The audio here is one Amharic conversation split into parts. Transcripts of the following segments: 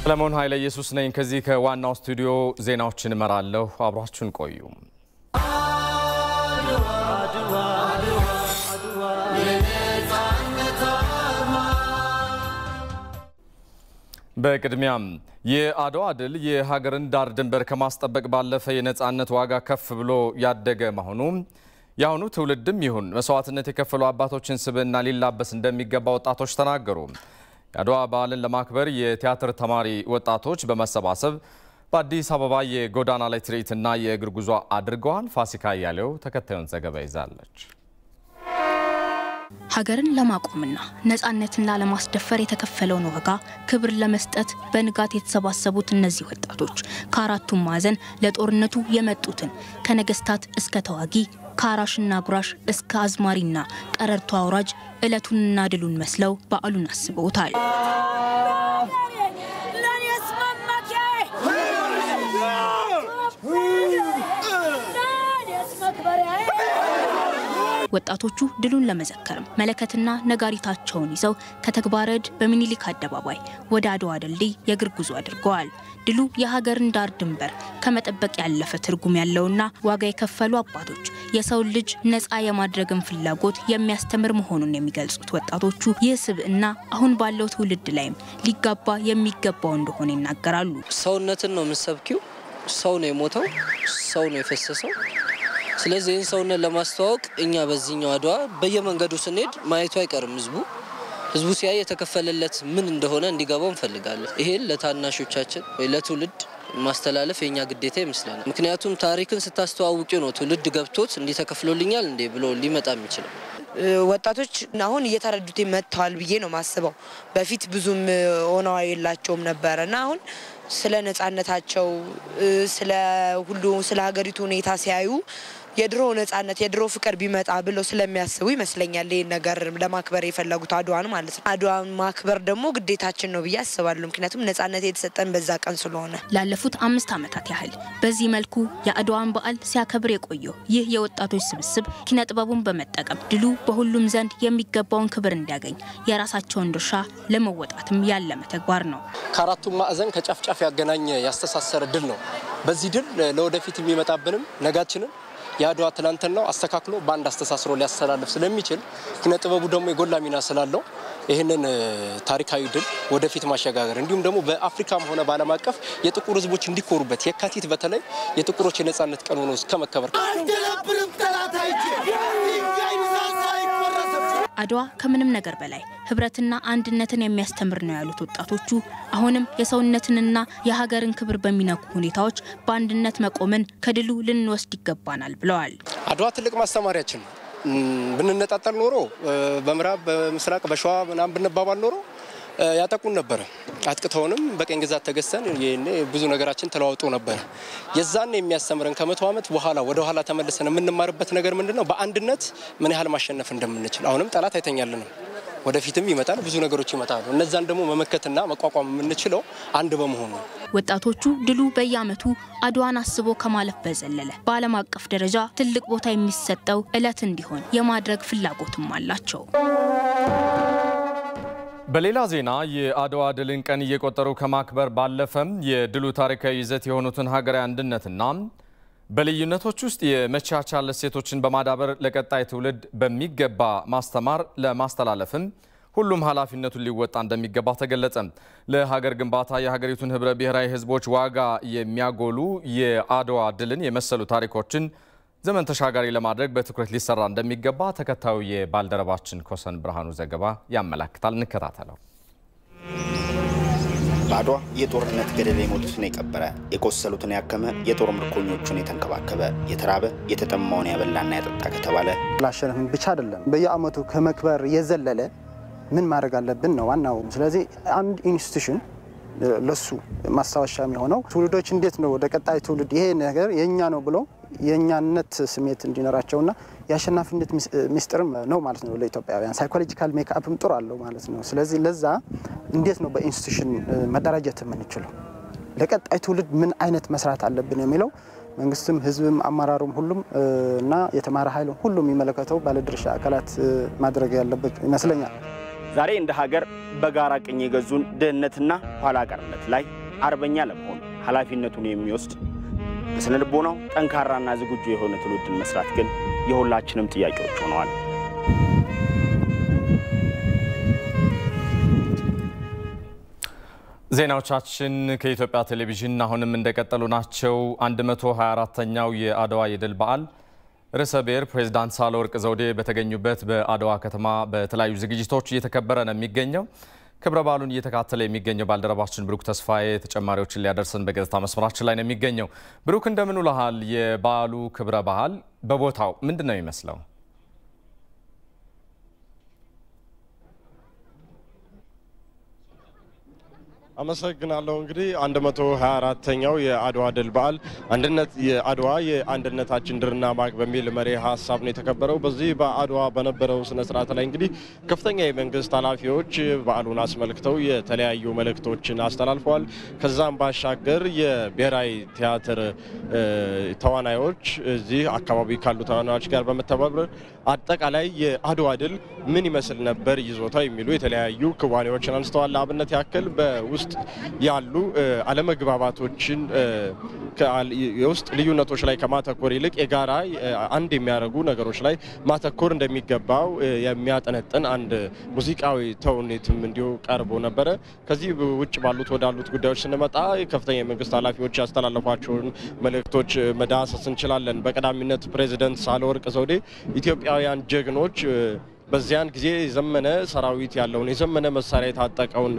ሰለሞን ኃይለ ኢየሱስ ነኝ ከዚህ ከዋናው ስቱዲዮ ዜናዎችን እመራለሁ አብራችሁን ቆዩ በቅድሚያም የአድዋ ድል የሀገርን ዳር ድንበር ከማስጠበቅ ባለፈ የነጻነት ዋጋ ከፍ ብሎ ያደገ መሆኑ ያሁኑ ትውልድም ይሁን መስዋዕትነት የከፈሉ አባቶችን ስብዕና ሊላበስ እንደሚገባ ወጣቶች ተናገሩ የአድዋ በዓልን ለማክበር የቲያትር ተማሪ ወጣቶች በመሰባሰብ በአዲስ አበባ የጎዳና ላይ ትርኢትና የእግር ጉዞ አድርገዋል ፋሲካ ያለው ተከታዩን ዘገባ ይዛለች ሀገርን ለማቆምና ነጻነትና ለማስደፈር የተከፈለውን ዋጋ ክብር ለመስጠት በንጋት የተሰባሰቡት እነዚህ ወጣቶች ከአራቱም ማዕዘን ለጦርነቱ የመጡትን ከነገስታት እስከ ተዋጊ ከአራሽና ጉራሽ እስከ አዝማሪና ቀረርቶ አውራጅ እለቱንና ድሉን መስለው በዓሉን አስበውታል ወጣቶቹ ድሉን ለመዘከር መለከትና ነጋሪታቸውን ይዘው ከተግባረድ በሚኒሊክ አደባባይ ወደ አድዋ ድልድይ የእግር ጉዞ አድርገዋል ድሉ የሀገርን ዳር ድንበር ከመጠበቅ ያለፈ ትርጉም ያለውና ዋጋ የከፈሉ አባቶች የሰው ልጅ ነፃ የማድረግን ፍላጎት የሚያስተምር መሆኑን የሚገልጹት ወጣቶቹ የስብዕና አሁን ባለው ትውልድ ላይም ሊጋባ የሚገባው እንደሆነ ይናገራሉ ሰውነትን ነው መስበኪው ሰው ነው የሞተው ሰው ነው የፈሰሰው ስለዚህ ሰውነት ለማስተዋወቅ እኛ በዚህኛው አድዋ በየመንገዱ ስንሄድ ማየቱ አይቀርም ህዝቡ ሲያይ የተከፈለለት ምን እንደሆነ እንዲገባው እንፈልጋለን ይሄን ለታናሾቻችን ወይ ለትውልድ ማስተላለፍ የኛ ግዴታ ይመስላል ምክንያቱም ታሪክን ስታስተዋውቁ ነው ትውልድ ገብቶት እንዲተከፍሎልኛል እንዴ ብሎ ሊመጣ የሚችለው ወጣቶች አሁን እየተረዱት መጥተዋል ብዬ ነው ማስበው በፊት ብዙም ሆነው አይላቸውም ነበርና አሁን ስለ ነጻነታቸው ስለ ሁሉ ስለ ሀገሪቱ ሁኔታ ሲያዩ የድሮ ነጻነት የድሮ ፍቅር ቢመጣ ብለው ስለሚያስቡ ይመስለኛል ይሄን ነገር ለማክበር የፈለጉት አድዋን ማለት ነው አድዋን ማክበር ደግሞ ግዴታችን ነው ብዬ አስባለሁ ምክንያቱም ነጻነት የተሰጠን በዛ ቀን ስለሆነ ላለፉት 5 ዓመታት ያህል በዚህ መልኩ የአድዋን በዓል ሲያከብር የቆየው ይህ የወጣቶች ስብስብ ኪነጥበቡን በመጠቀም ድሉ በሁሉም ዘንድ የሚገባውን ክብር እንዲያገኝ የራሳቸውን ድርሻ ለመወጣትም ያለመ ተግባር ነው ከአራቱም ማዕዘን ከጫፍጫፍ ያገናኘ ያስተሳሰረ ድል ነው በዚህ ድል ለወደፊት የሚመጣብንም ነጋችንን ያድዋ ትላንትናው አስተካክሎ ባንድ አስተሳስሮ ሊያስተላልፍ ስለሚችል ኪነጥበቡ ደግሞ የጎላ ሚና ስላለው ይሄንን ታሪካዊ ድል ወደፊት ማሸጋገር እንዲሁም ደግሞ በአፍሪካም ሆነ በዓለም አቀፍ የጥቁር ህዝቦች እንዲኮሩበት የካቲት በተለይ የጥቁሮች የነጻነት ቀን ሆኖ እስከመከበር አድዋ ከምንም ነገር በላይ ህብረትና አንድነትን የሚያስተምር ነው ያሉት ወጣቶቹ አሁንም የሰውነትንና የሀገርን ክብር በሚነኩ ሁኔታዎች በአንድነት መቆምን ከድሉ ልንወስድ ይገባናል ብለዋል አድዋ ትልቅ ማስተማሪያችን ብንነጣጣል ኖሮ በምዕራብ በምስራቅ በሸዋ ምናምን ብንባባል ኖሮ ያጠቁን ነበር አጥቅተውንም በቀኝ ግዛት ተገዝተን ብዙ ነገራችን ተለዋውጦ ነበር የዛን የሚያስተምረን ከ100 ዓመት በኋላ ወደ ኋላ ተመልሰን የምንማርበት ነገር ምንድነው በአንድነት ምን ያህል ማሸነፍ እንደምንችል አሁንም ጠላት አይተኛልንም ወደፊትም ይመጣል ብዙ ነገሮች ይመጣሉ እነዛን ደግሞ መመከትና መቋቋም የምንችለው አንድ በመሆኑ ወጣቶቹ ድሉ በየዓመቱ አድዋን አስቦ ከማለፍ በዘለለ በዓለም አቀፍ ደረጃ ትልቅ ቦታ የሚሰጠው እለት እንዲሆን የማድረግ ፍላጎትም አላቸው በሌላ ዜና የአድዋ ድልን ቀን እየቆጠሩ ከማክበር ባለፈም የድሉ ታሪካዊ ይዘት የሆኑትን ሀገራዊ አንድነትና በልዩነቶች ውስጥ የመቻቻል እሴቶችን በማዳበር ለቀጣይ ትውልድ በሚገባ ማስተማር ለማስተላለፍም ሁሉም ኃላፊነቱን ሊወጣ እንደሚገባ ተገለጸ ለሀገር ግንባታ የሀገሪቱን ህብረ ብሔራዊ ህዝቦች ዋጋ የሚያጎሉ የአድዋ ድልን የመሰሉ ታሪኮችን ዘመን ተሻጋሪ ለማድረግ በትኩረት ሊሰራ እንደሚገባ ተከታዩ የባልደረባችን ኮሰን ብርሃኑ ዘገባ ያመለክታል እንከታተለው በአድዋ የጦርነት ገደል የሞቱትን የቀበረ የቆሰሉትን ያከመ የጦር ምርኮኞቹን የተንከባከበ የተራበ የተጠማውን ያበላና ያጠጣ ከተባለ ላሸነፍን ብቻ አይደለም በየዓመቱ ከመክበር የዘለለ ምን ማድረግ አለብን ነው ዋናው ስለዚህ አንድ ኢንስቲትዩሽን ለሱ ማስተዋሻም የሆነው ትውልዶች እንዴት ነው ወደ ቀጣይ ትውልድ ይሄ ነገር የኛ ነው ብሎ የኛነት ስሜት እንዲኖራቸውና ያሸናፊነት ሚስጥርም ነው ማለት ነው ለኢትዮጵያውያን ሳይኮሎጂካል ሜክአፕም ጥሩ አለው ማለት ነው ስለዚህ ለዛ እንዴት ነው በኢንስቲትዩሽን መደራጀት የምንችለው ለቀጣይ ትውልድ ምን አይነት መስራት አለብን የሚለው መንግስትም ህዝብም አማራሩም ሁሉም እና የተማረ ኃይል ሁሉም የሚመለከተው ባለድርሻ አካላት ማድረግ ያለበት ይመስለኛል ዛሬ እንደ ሀገር በጋራ ቅኝ የገዙን ድህነትና ኋላ ቀርነት ላይ አርበኛ ለመሆን ኃላፊነቱን የሚወስድ በስነ ልቦናው ጠንካራና ዝግጁ የሆነ ትውልድን መስራት ግን የሁላችንም ጥያቄዎች ሆነዋል። ዜናዎቻችን ከኢትዮጵያ ቴሌቪዥን አሁንም እንደቀጠሉ ናቸው። 124ኛው የአድዋ የድል በዓል ርዕሰ ብሔር ፕሬዝዳንት ሳህለወርቅ ዘውዴ በተገኙበት በአድዋ ከተማ በተለያዩ ዝግጅቶች እየተከበረ ነው የሚገኘው። ክብረ በዓሉን እየተካተለ የሚገኘው ባልደረባችን ብሩክ ተስፋዬ ተጨማሪዎችን ሊያደርሰን በቀጥታ መስመራችን ላይ ነው የሚገኘው። ብሩክ እንደምን ውለሃል? የበዓሉ ክብረ በዓል በቦታው ምንድነው የሚመስለው? አመሰግናለሁ። እንግዲህ 124ኛው የአድዋ ድል በዓል አንድነት የአድዋ የአንድነታችን ድርና ማግ በሚል መሪ ሀሳብ ነው የተከበረው። በዚህ በአድዋ በነበረው ስነ ስርዓት ላይ እንግዲህ ከፍተኛ የመንግስት ኃላፊዎች በዓሉን አስመልክተው የተለያዩ መልእክቶችን አስተላልፈዋል። ከዛም ባሻገር የብሔራዊ ቲያትር ተዋናዮች እዚህ አካባቢ ካሉ ተዋናዮች ጋር በመተባበር አጠቃላይ የአድዋ ድል ምን ይመስል ነበር ይዞታው የሚሉ የተለያዩ ክዋኔዎችን አንስተዋል። ለአብነት ያክል በውስጥ ያሉ አለመግባባቶችን የውስጥ ልዩነቶች ላይ ከማተኮር ይልቅ የጋራ አንድ የሚያደርጉ ነገሮች ላይ ማተኮር እንደሚገባው የሚያጠነጥን አንድ ሙዚቃዊ ተውኔትም እንዲሁ ቀርቦ ነበረ። ከዚህ ውጭ ባሉት ወዳሉት ጉዳዮች ስንመጣ ከፍተኛ የመንግስት ኃላፊዎች ያስተላለፏቸውን መልእክቶች መዳሰስ እንችላለን። በቀዳሚነት ፕሬዝዳንት ሳህለወርቅ ዘውዴ ኢትዮጵያውያን ጀግኖች በዚያን ጊዜ የዘመነ ሰራዊት ያለውን የዘመነ መሳሪያ የታጠቀውን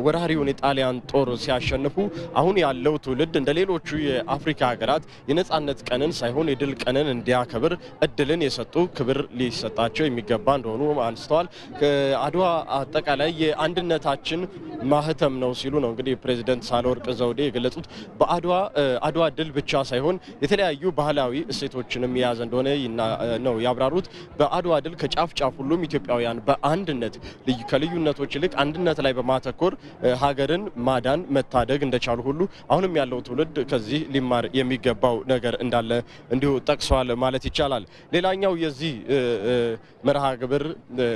ወራሪውን የጣሊያን ጦር ሲያሸንፉ አሁን ያለው ትውልድ እንደ ሌሎቹ የአፍሪካ ሀገራት የነጻነት ቀንን ሳይሆን የድል ቀንን እንዲያከብር እድልን የሰጡ ክብር ሊሰጣቸው የሚገባ እንደሆኑ አንስተዋል። አድዋ አጠቃላይ የአንድነታችን ማህተም ነው ሲሉ ነው እንግዲህ ፕሬዝዳንት ሳህለወርቅ ዘውዴ የገለጹት። በአድዋ ድል ብቻ ሳይሆን የተለያዩ ባህላዊ እሴቶችንም የያዘ እንደሆነ ነው ያብራሩት። በአድዋ ድል ከጫፍ ጫፍ ሁሉም ኢትዮጵያውያን በአንድነት ከልዩነቶች ይልቅ አንድነት ላይ በማተኮር ሀገርን ማዳን መታደግ እንደቻሉ ሁሉ አሁንም ያለው ትውልድ ከዚህ ሊማር የሚገባው ነገር እንዳለ እንዲሁ ጠቅሰዋል ማለት ይቻላል። ሌላኛው የዚህ መርሃ ግብር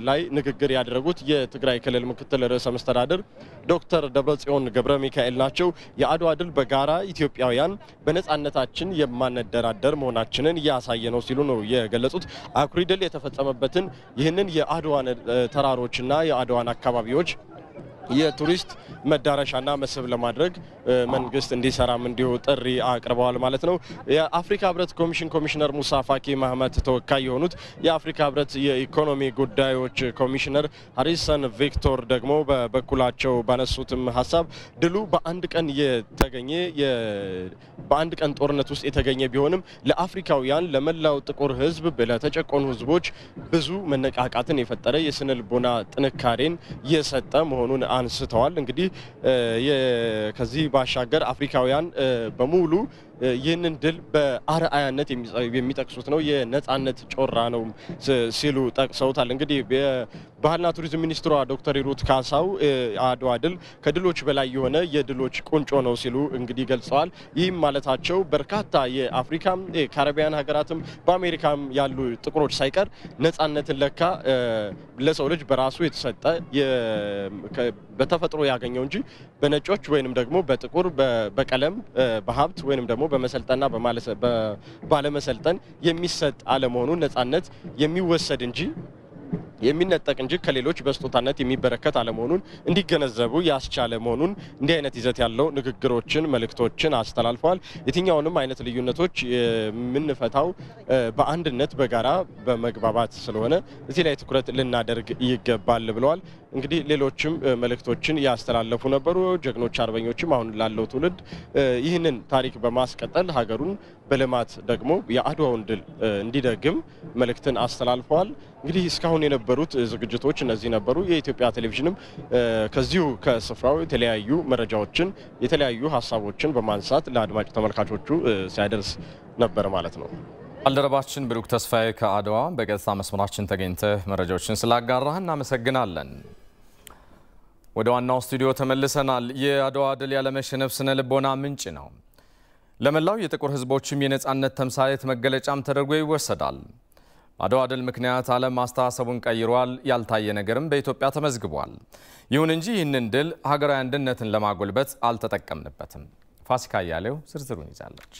ላይ ንግግር ያደረጉት የትግራይ ክልል ምክትል ርዕሰ መስተዳድር ዶክተር ደብረጽዮን ገብረ ሚካኤል ናቸው። የአድዋ ድል በጋራ ኢትዮጵያውያን በነጻነታችን የማንደራደር መሆናችንን ያሳየ ነው ሲሉ ነው የገለጹት። አኩሪ ድል የተፈጸመበትን ይህንን የአድዋን ተራሮችና የአድዋን አካባቢዎች የቱሪስት መዳረሻና መስህብ ለማድረግ መንግስት እንዲሰራም እንዲሁ ጥሪ አቅርበዋል ማለት ነው። የአፍሪካ ህብረት ኮሚሽን ኮሚሽነር ሙሳ ፋኪ መሐመድ ተወካይ የሆኑት የአፍሪካ ህብረት የኢኮኖሚ ጉዳዮች ኮሚሽነር ሃሪሰን ቪክቶር ደግሞ በበኩላቸው ባነሱትም ሀሳብ ድሉ በአንድ ቀን ጦርነት ውስጥ የተገኘ ቢሆንም ለአፍሪካውያን ለመላው ጥቁር ህዝብ ለተጨቆኑ ህዝቦች ብዙ መነቃቃትን የፈጠረ የስነ ልቦና ጥንካሬን የሰጠ መሆኑን አንስተዋል። እንግዲህ ከዚህ ባሻገር አፍሪካውያን በሙሉ ይህንን ድል በአርአያነት የሚጠቅሱት ነው። የነጻነት ጮራ ነው ሲሉ ጠቅሰውታል። እንግዲህ ባህልና ቱሪዝም ሚኒስትሯ ዶክተር ሂሩት ካሳው አድዋ ድል ከድሎች በላይ የሆነ የድሎች ቁንጮ ነው ሲሉ እንግዲህ ገልጸዋል። ይህም ማለታቸው በርካታ የአፍሪካም የካሪቢያን ሀገራትም በአሜሪካም ያሉ ጥቁሮች ሳይቀር ነጻነትን ለካ ለሰው ልጅ በራሱ የተሰጠ በተፈጥሮ ያገኘው እንጂ በነጮች ወይንም ደግሞ በጥቁር በቀለም በሀብት ወይንም ደግሞ በመሰልጠና ባለመሰልጠን የሚሰጥ አለመሆኑን ነጻነት የሚወሰድ እንጂ የሚነጠቅ እንጂ ከሌሎች በስጦታነት የሚበረከት አለመሆኑን እንዲገነዘቡ ያስቻለ መሆኑን እንዲህ አይነት ይዘት ያለው ንግግሮችን መልእክቶችን አስተላልፈዋል። የትኛውንም አይነት ልዩነቶች የምንፈታው በአንድነት በጋራ በመግባባት ስለሆነ እዚህ ላይ ትኩረት ልናደርግ ይገባል ብለዋል። እንግዲህ ሌሎችም መልእክቶችን ያስተላለፉ ነበሩ። ጀግኖች አርበኞችም አሁን ላለው ትውልድ ይህንን ታሪክ በማስቀጠል ሀገሩን በልማት ደግሞ የአድዋውን ድል እንዲደግም መልእክትን አስተላልፈዋል። እንግዲህ እስካሁን የነበሩት ዝግጅቶች እነዚህ ነበሩ። የኢትዮጵያ ቴሌቪዥንም ከዚሁ ከስፍራው የተለያዩ መረጃዎችን የተለያዩ ሀሳቦችን በማንሳት ለአድማጭ ተመልካቾቹ ሲያደርስ ነበር ማለት ነው። ባልደረባችን ብሩክ ተስፋዬ ከአድዋ በቀጥታ መስመራችን ተገኝተህ መረጃዎችን ስላጋራህ እናመሰግናለን። ወደ ዋናው ስቱዲዮ ተመልሰናል። የአድዋ ድል ያለመሸነፍ ስነ ልቦና ምንጭ ነው። ለመላው የጥቁር ህዝቦችም የነጻነት ተምሳሌት መገለጫም ተደርጎ ይወሰዳል። አድዋ ድል ምክንያት ዓለም አስተሳሰቡን ቀይሯል። ያልታየ ነገርም በኢትዮጵያ ተመዝግቧል። ይሁን እንጂ ይህንን ድል ሀገራዊ አንድነትን ለማጎልበት አልተጠቀምንበትም። ፋሲካ ያለው ዝርዝሩን ይዛለች።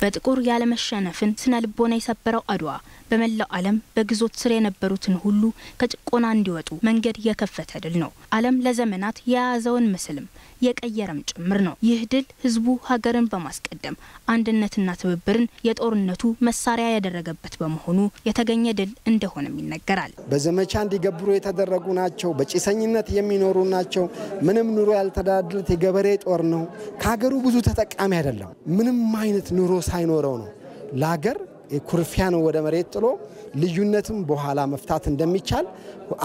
በጥቁር ያለመሸነፍን ስነ ልቦና የሰበረው አድዋ በመላው ዓለም በግዞት ስር የነበሩትን ሁሉ ከጭቆና እንዲወጡ መንገድ የከፈተ ድል ነው። ዓለም ለዘመናት የያዘውን ምስልም የቀየረም ጭምር ነው። ይህ ድል ህዝቡ ሀገርን በማስቀደም አንድነትና ትብብርን የጦርነቱ መሳሪያ ያደረገበት በመሆኑ የተገኘ ድል እንደሆነም ይነገራል። በዘመቻ እንዲገብሩ የተደረጉ ናቸው። በጭሰኝነት የሚኖሩ ናቸው። ምንም ኑሮ ያልተዳደሉት የገበሬ ጦር ነው። ከሀገሩ ብዙ ተጠቃሚ አይደለም። ምንም አይነት ኑሮ ሳይኖረው ነው ለሀገር ኩርፊያን ወደ መሬት ጥሎ ልዩነትም በኋላ መፍታት እንደሚቻል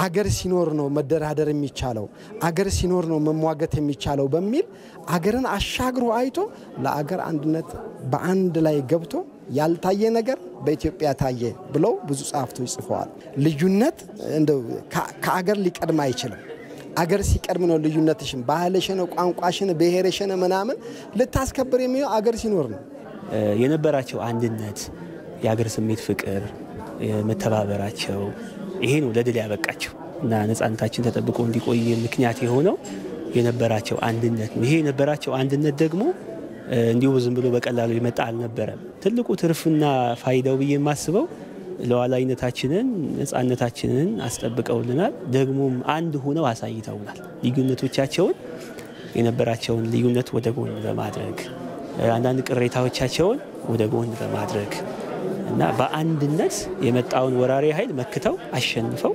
አገር ሲኖር ነው መደራደር የሚቻለው አገር ሲኖር ነው መሟገት የሚቻለው በሚል አገርን አሻግሮ አይቶ ለአገር አንድነት በአንድ ላይ ገብቶ ያልታየ ነገር በኢትዮጵያ ታየ ብለው ብዙ ጻፍቶች ጽፈዋል። ልዩነት እንደው ከአገር ሊቀድም አይችልም። አገር ሲቀድም ነው ልዩነትሽን ባህልሽን ቋንቋሽን ብሔርሽን ምናምን ልታስከብር የሚለው አገር ሲኖር ነው። የነበራቸው አንድነት የአገር ስሜት ፍቅር መተባበራቸው ይሄ ነው ለድል ያበቃቸው እና ነፃነታችን ተጠብቆ እንዲቆይ ምክንያት የሆነው የነበራቸው አንድነት ነው። ይሄ የነበራቸው አንድነት ደግሞ እንዲሁ ዝም ብሎ በቀላሉ ይመጣ አልነበረም። ትልቁ ትርፍና ፋይዳው ብዬ የማስበው ለዋላይነታችንን ነፃነታችንን አስጠብቀውልናል። ደግሞም አንድ ሆነው አሳይተውናል። ልዩነቶቻቸውን የነበራቸውን ልዩነት ወደ ጎን በማድረግ አንዳንድ ቅሬታዎቻቸውን ወደ ጎን በማድረግ እና በአንድነት የመጣውን ወራሪ ኃይል መክተው አሸንፈው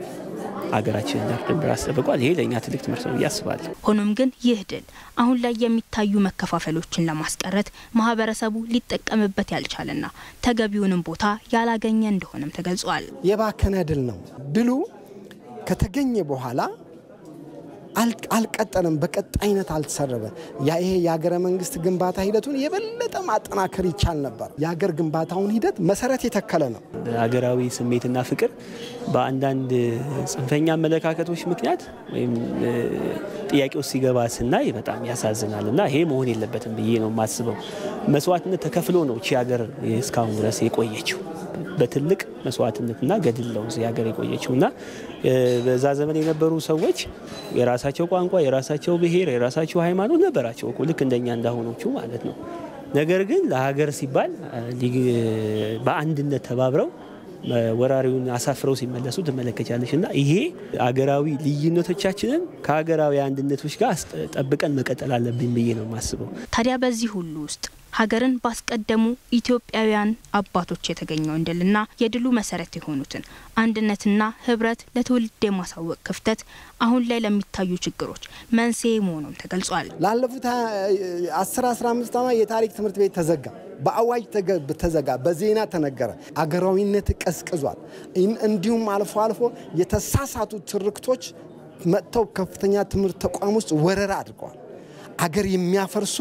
አገራችንን ዳር ድንበር አስጠብቀዋል። ይሄ ለኛ ትልቅ ትምህርት ነው ያስባል። ሆኖም ግን ይህ ድል አሁን ላይ የሚታዩ መከፋፈሎችን ለማስቀረት ማህበረሰቡ ሊጠቀምበት ያልቻለና ተገቢውንም ቦታ ያላገኘ እንደሆነም ተገልጿል። የባከነ ድል ነው። ድሉ ከተገኘ በኋላ አልቀጠለም፣ በቀጣይነት አልተሰረበ። ይሄ የሀገረ መንግስት ግንባታ ሂደቱን የበለጠ ማጠናከር ይቻል ነበር። የሀገር ግንባታውን ሂደት መሰረት የተከለ ነው። ሀገራዊ ስሜትና ፍቅር በአንዳንድ ጽንፈኛ አመለካከቶች ምክንያት ወይም ጥያቄ ውስጥ ሲገባ ስናይ በጣም ያሳዝናል እና ይሄ መሆን የለበትም ብዬ ነው የማስበው። መስዋዕትነት ተከፍሎ ነው እቺ ሀገር እስካሁን ድረስ የቆየችው። በትልቅ መስዋዕትነትና ገድል ነው እዚህ ሀገር የቆየችውና በዛ ዘመን የነበሩ ሰዎች የራሳቸው ቋንቋ፣ የራሳቸው ብሔር፣ የራሳቸው ሃይማኖት ነበራቸው እኮ ልክ እንደኛ እንዳሆኖቹ ማለት ነው። ነገር ግን ለሀገር ሲባል በአንድነት ተባብረው ወራሪውን አሳፍረው ሲመለሱ ተመለከቻለሽና ይሄ ሀገራዊ ልዩነቶቻችንን ከሀገራዊ አንድነቶች ጋር ጠብቀን መቀጠል አለብን ብዬ ነው የማስበው። ታዲያ በዚህ ሁሉ ውስጥ ሀገርን ባስቀደሙ ኢትዮጵያውያን አባቶች የተገኘው ድልና የድሉ መሰረት የሆኑትን አንድነትና ህብረት ለትውልድ የማሳወቅ ክፍተት አሁን ላይ ለሚታዩ ችግሮች መንስኤ መሆኑን ተገልጿል። ላለፉት 10-15 ዓመት የታሪክ ትምህርት ቤት ተዘጋ፣ በአዋጅ ተዘጋ፣ በዜና ተነገረ። አገራዊነት ቀዝቅዟል። እንዲሁም አልፎ አልፎ የተሳሳቱ ትርክቶች መጥተው ከፍተኛ ትምህርት ተቋም ውስጥ ወረራ አድርገዋል። አገር የሚያፈርሱ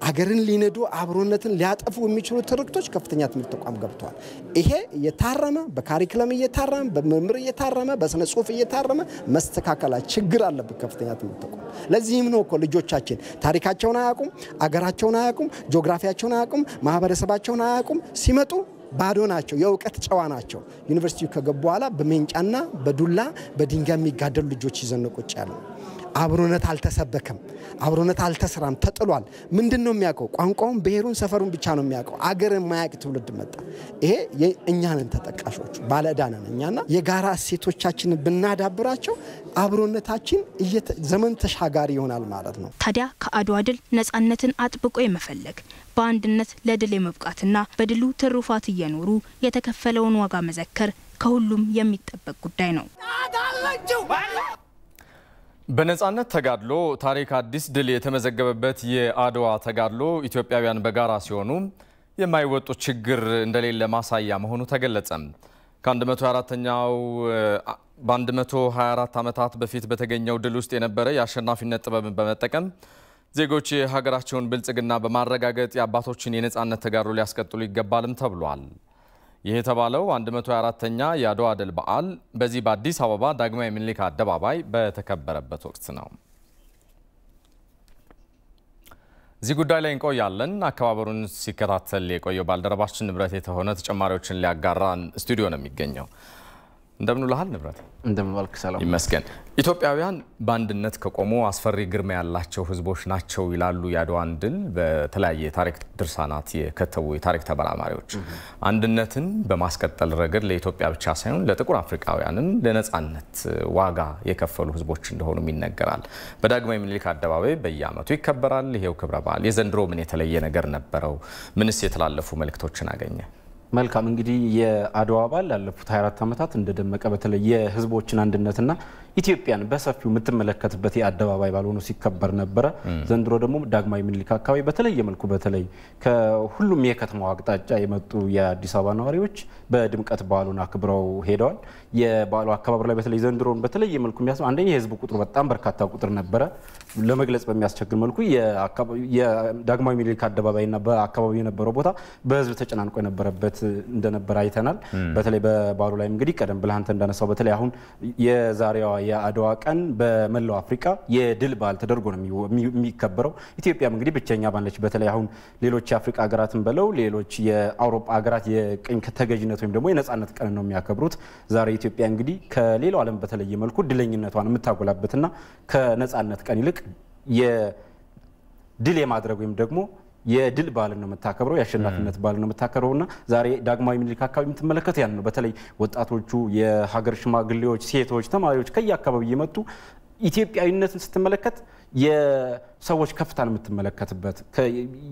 አገርን ሊነዱ አብሮነትን ሊያጠፉ የሚችሉ ትርክቶች ከፍተኛ ትምህርት ተቋም ገብተዋል። ይሄ እየታረመ በካሪኩለም እየታረመ በመምር እየታረመ በስነ ጽሁፍ እየታረመ መስተካከላ ችግር አለበት ከፍተኛ ትምህርት ተቋም። ለዚህም ነው እኮ ልጆቻችን ታሪካቸውን አያውቁም፣ አገራቸውን አያውቁም፣ ጂኦግራፊያቸውን አያውቁም፣ ማህበረሰባቸውን አያውቁም። ሲመጡ ባዶ ናቸው፣ የእውቀት ጨዋ ናቸው። ዩኒቨርሲቲው ከገቡ በኋላ በሜንጫና በዱላ በድንጋይ የሚጋደሉ ልጆች ይዘን ቁጭ ያለው። አብሮነት አልተሰበከም፣ አብሮነት አልተሰራም፣ ተጥሏል። ምንድነው የሚያውቀው? ቋንቋውን፣ ብሔሩን፣ ሰፈሩን ብቻ ነው የሚያውቀው። አገር የማያውቅ ትውልድ መጣ። ይሄ እኛንን ተጠቃሾቹ ባለዳነን እኛና የጋራ እሴቶቻችንን ብናዳብራቸው አብሮነታችን ዘመን ተሻጋሪ ይሆናል ማለት ነው። ታዲያ ከአድዋ ድል ነፃነትን አጥብቆ የመፈለግ በአንድነት ለድል የመብቃትና በድሉ ትሩፋት እየኖሩ የተከፈለውን ዋጋ መዘከር ከሁሉም የሚጠበቅ ጉዳይ ነው። በነፃነት ተጋድሎ ታሪክ አዲስ ድል የተመዘገበበት የአድዋ ተጋድሎ ኢትዮጵያውያን በጋራ ሲሆኑ የማይወጡ ችግር እንደሌለ ማሳያ መሆኑ ተገለጸ። ከ124ኛው በ124 ዓመታት በፊት በተገኘው ድል ውስጥ የነበረ የአሸናፊነት ጥበብን በመጠቀም ዜጎች ሀገራቸውን ብልጽግና በማረጋገጥ የአባቶችን የነፃነት ተጋድሎ ሊያስቀጥሉ ይገባልም ተብሏል። ይህ የተባለው 124ኛ የአድዋ ድል በዓል በዚህ በአዲስ አበባ ዳግማዊ ምኒልክ አደባባይ በተከበረበት ወቅት ነው። እዚህ ጉዳይ ላይ እንቆያለን። አከባበሩን ሲከታተል የቆየው ባልደረባችን ንብረት የተሆነ ተጨማሪዎችን ሊያጋራን ስቱዲዮ ነው የሚገኘው። እንደምን ውለሃል ንብረት? እንደምን ዋልክ ሰላም ይመስገን። ኢትዮጵያውያን በአንድነት ከቆሙ አስፈሪ ግርማ ያላቸው ህዝቦች ናቸው ይላሉ የአድዋን ድል በተለያየ ታሪክ ድርሳናት የከተቡ የታሪክ ተመራማሪዎች። አንድነትን በማስቀጠል ረገድ ለኢትዮጵያ ብቻ ሳይሆን ለጥቁር አፍሪካውያንም ለነጻነት ዋጋ የከፈሉ ህዝቦች እንደሆኑ ይነገራል። በዳግማዊ ምኒልክ አደባባይ በየዓመቱ ይከበራል። ይሄው ክብረ በዓል የዘንድሮ ምን የተለየ ነገር ነበረው? ምንስ የተላለፉ መልእክቶችን አገኘ? መልካም እንግዲህ የአድዋ በዓል ላለፉት 24 ዓመታት እንደደመቀ በተለይ የህዝቦችን አንድነትና ኢትዮጵያን በሰፊው የምትመለከትበት የአደባባይ በዓል ሆኖ ሲከበር ነበረ። ዘንድሮ ደግሞ ዳግማዊ ምኒልክ አካባቢ በተለየ መልኩ በተለይ ከሁሉም የከተማው አቅጣጫ የመጡ የአዲስ አበባ ነዋሪዎች በድምቀት በዓሉን አክብረው ሄደዋል። የበዓሉ አከባበር ላይ በተለይ ዘንድሮን በተለየ መልኩ የሚያስብ አንደኛ የህዝቡ ቁጥሩ በጣም በርካታ ቁጥር ነበረ። ለመግለጽ በሚያስቸግር መልኩ የዳግማዊ ምኒልክ አደባባይና በአካባቢው የነበረው ቦታ በህዝብ ተጨናንቆ የነበረበት እንደነበር አይተናል። በተለይ በበዓሉ ላይ እንግዲህ ቀደም ብለህ አንተ እንዳነሳው በተለይ አሁን የዛሬዋ የአድዋ ቀን በመላው አፍሪካ የድል በዓል ተደርጎ ነው የሚከበረው። ኢትዮጵያም እንግዲህ ብቸኛ ባለች በተለይ አሁን ሌሎች የአፍሪካ ሀገራትን በለው ሌሎች የአውሮፓ ሀገራት የቅኝ ተገዥነት ወይም ደግሞ የነጻነት ቀን ነው የሚያከብሩት። ዛሬ ኢትዮጵያ እንግዲህ ከሌላው ዓለም በተለየ መልኩ ድለኝነቷን የምታጎላበትና ከነጻነት ቀን ይልቅ የድል የማድረግ ወይም ደግሞ የድል በዓል ነው የምታከብረው፣ የአሸናፊነት በዓል ነው የምታከብረውና ዛሬ ዳግማዊ ምኒልክ አካባቢ የምትመለከት ያን ነው። በተለይ ወጣቶቹ፣ የሀገር ሽማግሌዎች፣ ሴቶች፣ ተማሪዎች ከየአካባቢው የመጡ ኢትዮጵያዊነትን ስትመለከት የሰዎች ከፍታን የምትመለከትበት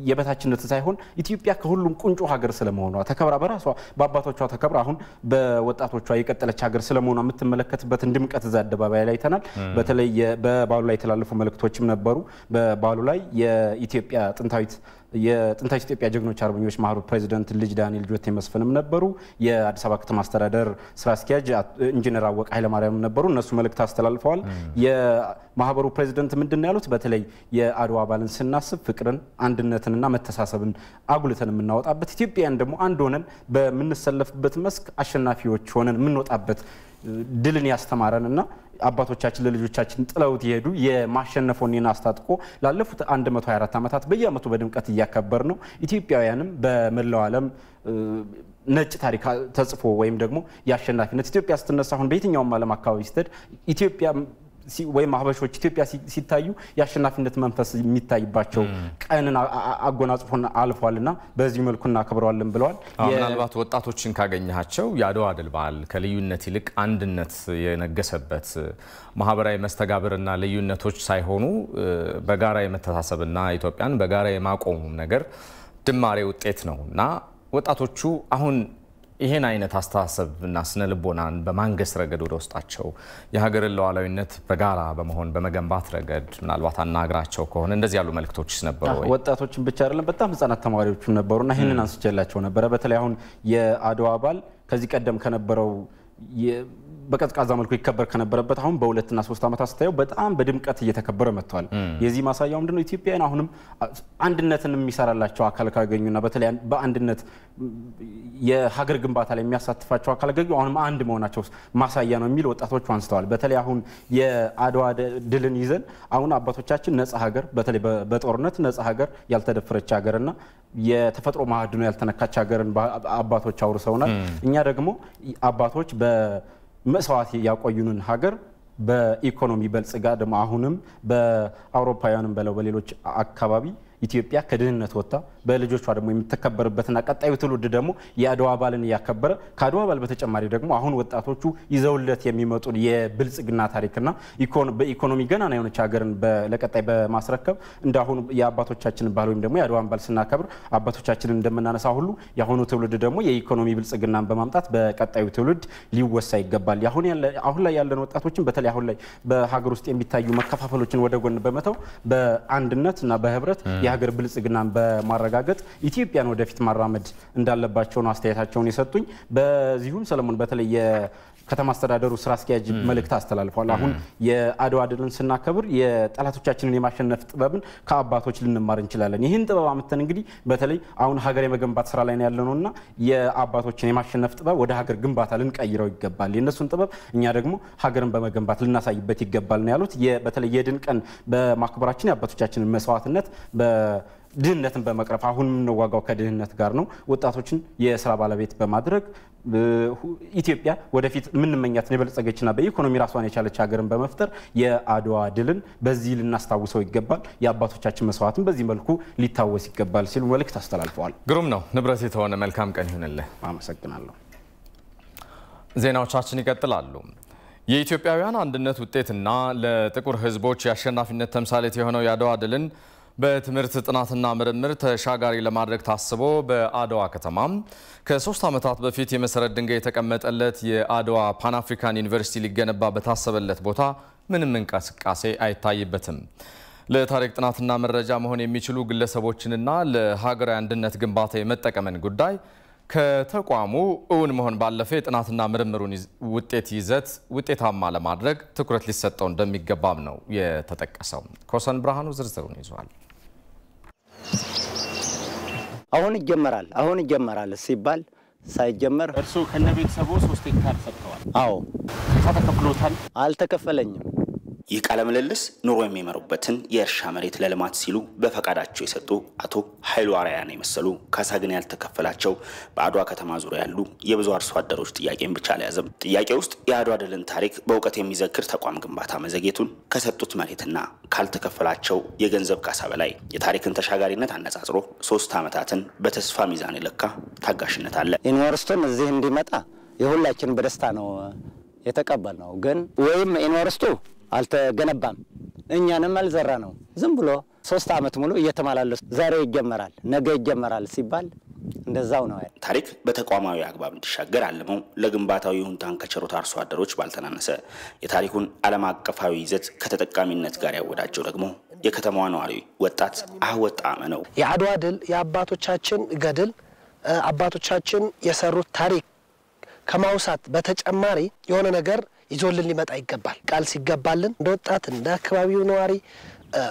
የበታችነትን ሳይሆን ኢትዮጵያ ከሁሉም ቁንጮ ሀገር ስለመሆኗ ተከብራ በራሷ በአባቶቿ ተከብራ አሁን በወጣቶቿ የቀጠለች ሀገር ስለመሆኗ የምትመለከትበትን ድምቀት እዛ አደባባይ ላይ አይተናል። በተለይ በበዓሉ ላይ የተላለፉ መልእክቶችም ነበሩ። በበዓሉ ላይ የኢትዮጵያ ጥንታዊት ኢትዮጵያ ጀግኖች አርበኞች ማህበር ፕሬዚዳንት ልጅ ዳንኤል ጆቴ መስፍንም ነበሩ። የአዲስ አበባ ከተማ አስተዳደር ስራ አስኪያጅ ኢንጂነር አወቀ ኃይለማርያም ነበሩ። እነሱ መልእክት አስተላልፈዋል። የማህበሩ ፕሬዚዳንት ምንድነው ያሉት? በተለይ የአድዋ በዓልን ስናስብ ፍቅርን፣ አንድነትንና መተሳሰብን አጉልተን የምናወጣበት ኢትዮጵያን ደግሞ አንድ ሆነን በምንሰለፍበት መስክ አሸናፊዎች ሆነን የምንወጣበት ድልን ያስተማረንና አባቶቻችን ለልጆቻችን ጥለውት ይሄዱ የማሸነፍ ወኔን አስታጥቆ ላለፉት 124 ዓመታት በየዓመቱ በድምቀት እያከበር ነው። ኢትዮጵያውያንም በመላው ዓለም ነጭ ታሪክ ተጽፎ ወይም ደግሞ የአሸናፊነት ኢትዮጵያ ስትነሳ አሁን በየትኛውም ዓለም አካባቢ ስትሄድ ኢትዮጵያ ወይም ሀበሾች ኢትዮጵያ ሲታዩ የአሸናፊነት መንፈስ የሚታይባቸው ቀንን አጎናጽፎና አልፏልና በዚህ መልኩ እናከብረዋለን ብለዋል። ምናልባት ወጣቶችን ካገኘሃቸው የአድዋ ድል በዓል ከልዩነት ይልቅ አንድነት የነገሰበት ማህበራዊ መስተጋብርና ልዩነቶች ሳይሆኑ በጋራ የመተሳሰብና ኢትዮጵያን በጋራ የማቆሙ ነገር ድማሬ ውጤት ነውና ወጣቶቹ አሁን ይሄን አይነት አስተሳሰብና ስነ ልቦናን በማንገስ ረገድ ወደ ውስጣቸው የሀገርን ሉዓላዊነት በጋራ በመሆን በመገንባት ረገድ ምናልባት አናግራቸው ከሆነ እንደዚህ ያሉ መልእክቶችስ ነበሩ ወይ? ወጣቶችን ብቻ አይደለም በጣም ህፃናት ተማሪዎችም ነበሩና ይሄንን አንስቼላቸው ነበረ። በተለይ አሁን የአድዋ በዓል ከዚህ ቀደም ከነበረው በቀዝቃዛ መልኩ ይከበር ከነበረበት አሁን በ2 እና 3 ዓመታት ስታየው በጣም በድምቀት እየተከበረ መጥቷል። የዚህ ማሳያው ምንድነው? ኢትዮጵያውያን አሁንም አንድነትን የሚሰራላቸው አካል ካገኙና በተለይ በአንድነት የሀገር ግንባታ ላይ የሚያሳትፋቸው አካል ካገኙ አሁንም አንድ መሆናቸው ማሳያ ነው የሚል ወጣቶቹ አንስተዋል። በተለይ አሁን የአድዋ ድልን ይዘን አሁን አባቶቻችን ነጻ ሀገር በተለይ በጦርነት ነጻ ሀገር ያልተደፈረች ሀገርና የተፈጥሮ ማዕድኑ ያልተነካች ሀገርን አባቶች አውርሰውናል። እኛ ደግሞ አባቶች መስዋዕት ያቆዩንን ሀገር በኢኮኖሚ በልጽጋ ደግሞ አሁንም በአውሮፓውያንም በለው በሌሎች አካባቢ ኢትዮጵያ ከድህነት ወጣ በልጆቿ ደግሞ የምትከበርበትና ቀጣዩ ትውልድ ደግሞ የአድዋ በዓልን ያከበረ ከአድዋ በዓል በተጨማሪ ደግሞ አሁን ወጣቶቹ ይዘውለት የሚመጡ የብልጽግና ታሪክና በኢኮኖሚ ገናና የሆነች ሀገርን ለቀጣይ በማስረከብ እንዳሁኑ የአባቶቻችን ባህል ወይም ደግሞ የአድዋን በዓል ስናከብር አባቶቻችንን እንደምናነሳ ሁሉ የአሁኑ ትውልድ ደግሞ የኢኮኖሚ ብልጽግናን በማምጣት በቀጣዩ ትውልድ ሊወሳ ይገባል። አሁን ላይ ያለን ወጣቶችን በተለይ አሁን ላይ በሀገር ውስጥ የሚታዩ መከፋፈሎችን ወደ ጎን በመተው በአንድነትና በህብረት የሀገር ብልጽግናን በማረጋገጥ ኢትዮጵያን ወደፊት ማራመድ እንዳለባቸው ነው አስተያየታቸውን የሰጡኝ። በዚሁም ሰለሞን በተለይ ከተማ አስተዳደሩ ስራ አስኪያጅ መልእክት አስተላልፈዋል። አሁን የአድዋ ድልን ስናከብር የጠላቶቻችንን የማሸነፍ ጥበብን ከአባቶች ልንማር እንችላለን። ይህን ጥበብ አመተን እንግዲህ በተለይ አሁን ሀገር የመገንባት ስራ ላይ ያለነውና የአባቶችን የማሸነፍ ጥበብ ወደ ሀገር ግንባታ ልንቀይረው ይገባል። የነሱን ጥበብ እኛ ደግሞ ሀገርን በመገንባት ልናሳይበት ይገባል ነው ያሉት። በተለይ የድል ቀን በማክበራችን የአባቶቻችንን መስዋዕትነት ድህነትን በመቅረፍ አሁን የምንዋጋው ከድህነት ጋር ነው። ወጣቶችን የስራ ባለቤት በማድረግ ኢትዮጵያ ወደፊት የምንመኛትን የበለጸገችና በኢኮኖሚ ራሷን የቻለች ሀገርን በመፍጠር የአድዋ ድልን በዚህ ልናስታውሰው ይገባል። የአባቶቻችን መስዋዕትን በዚህ መልኩ ሊታወስ ይገባል ሲሉ መልእክት አስተላልፈዋል። ግሩም ነው። ንብረት የተሆነ መልካም ቀን ይሁንልህ። አመሰግናለሁ። ዜናዎቻችን ይቀጥላሉ። የኢትዮጵያውያን አንድነት ውጤትና ለጥቁር ሕዝቦች የአሸናፊነት ተምሳሌት የሆነው የአድዋ ድልን በትምህርት ጥናትና ምርምር ተሻጋሪ ለማድረግ ታስቦ በአድዋ ከተማ ከ3 ዓመታት በፊት የመሰረት ድንጋይ የተቀመጠለት የአድዋ ፓን አፍሪካን ዩኒቨርሲቲ ሊገነባ በታሰበለት ቦታ ምንም እንቅስቃሴ አይታይበትም። ለታሪክ ጥናትና መረጃ መሆን የሚችሉ ግለሰቦችንና ለሀገራዊ አንድነት ግንባታ የመጠቀምን ጉዳይ ከተቋሙ እውን መሆን ባለፈ የጥናትና ምርምሩን ውጤታማ ለማድረግ ትኩረት ሊሰጠው እንደሚገባም ነው የተጠቀሰው። ኮሰን ብርሃኑ ዝርዝሩን ይዟል። አሁን ይጀመራል ሲባል ሳይጀመር እርሱ ከነቤተሰቡ 3 ሄክታር ሰጥተዋል። አዎ ተከፍሎታል? አልተከፈለኝም። ይህ ቃለ ምልልስ ኑሮ የሚመሩበትን የእርሻ መሬት ለልማት ሲሉ በፈቃዳቸው የሰጡ አቶ ኃይሉ አርያን የመሰሉ ካሳ ግን ያልተከፈላቸው በአድዋ ከተማ ዙሪያ ያሉ የብዙ አርሶ አደሮች ጥያቄን ብቻ አልያዘም። ጥያቄ ውስጥ የአድዋ ድልን ታሪክ በእውቀት የሚዘክር ተቋም ግንባታ መዘግየቱን ከሰጡት መሬትና ካልተከፈላቸው የገንዘብ ካሳ በላይ የታሪክን ተሻጋሪነት አነጻጽሮ 3 ዓመታትን በተስፋ ሚዛን የለካ ታጋሽነት አለ። ዩኒቨርሲቲውን እዚህ እንዲመጣ የሁላችን በደስታ ነው የተቀበልነው። ግን ወይም ዩኒቨርሲቲው አልተገነባም እኛንም አልዘራ ነው ዝም ብሎ 3 ዓመት ሙሉ እየተማላለሱ ዛሬ ይጀመራል ነገ ይጀመራል ሲባል እንደዛው ነው። ታሪክ በተቋማዊ አግባብ እንዲሻገር አለመው ለግንባታው ይሁንታን ከቸሮት አርሶ አደሮች ባልተናነሰ የታሪኩን ዓለም አቀፋዊ ይዘት ከተጠቃሚነት ጋር ያወዳጀው ደግሞ የከተማዋ ነዋሪ ወጣት አህወጣመ ነው። የአድዋ ድል የአባቶቻችን ገድል አባቶቻችን የሰሩት ታሪክ ከማውሳት በተጨማሪ የሆነ ነገር ይዞልን ሊመጣ ይገባል። ቃል ሲገባልን እንደ ወጣት እንደ አካባቢው ነዋሪ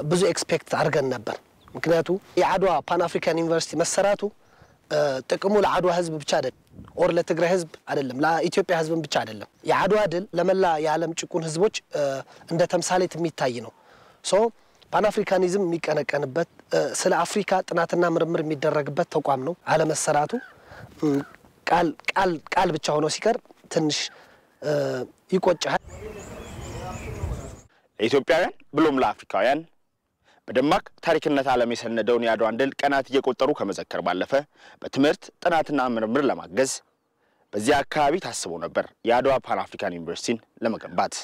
ብዙ ኤክስፔክት አድርገን ነበር። ምክንያቱም የአድዋ ፓን አፍሪካን ዩኒቨርሲቲ መሰራቱ ጥቅሙ ለአድዋ ህዝብ ብቻ አይደለም፣ ኦር ለትግራይ ህዝብ አይደለም፣ ለኢትዮጵያ ህዝብ ብቻ አይደለም። የአድዋ ድል ለመላ የዓለም ጭቁን ህዝቦች እንደ ተምሳሌት የሚታይ ነው። ሶ ፓን አፍሪካኒዝም የሚቀነቀንበት ስለ አፍሪካ ጥናትና ምርምር የሚደረግበት ተቋም ነው። አለመሰራቱ ቃል ብቻ ሆኖ ሲቀር ትንሽ ይቆጫል። ለኢትዮጵያውያን ብሎም ለአፍሪካውያን በደማቅ ታሪክነት ዓለም የሰነደውን የአድዋን ድል ቀናት እየቆጠሩ ከመዘከር ባለፈ በትምህርት ጥናትና ምርምር ለማገዝ በዚያ አካባቢ ታስቦ ነበር የአድዋ ፓን አፍሪካን ዩኒቨርሲቲን ለመገንባት።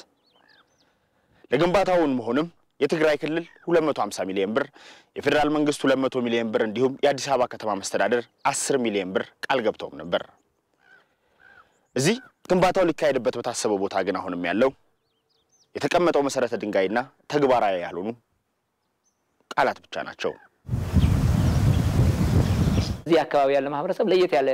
ለግንባታውን መሆንም የትግራይ ክልል 250 ሚሊዮን ብር፣ የፌደራል መንግስት 200 ሚሊዮን ብር እንዲሁም የአዲስ አበባ ከተማ መስተዳደር 10 ሚሊዮን ብር ቃል ገብተው ነበር። እዚህ ግንባታው ሊካሄድበት በታሰበው ቦታ ግን አሁንም ያለው የተቀመጠው መሰረተ ድንጋይና ተግባራዊ ያልሆኑ ቃላት ብቻ ናቸው። እዚህ አካባቢ ያለ ማህበረሰብ ለየት ያለ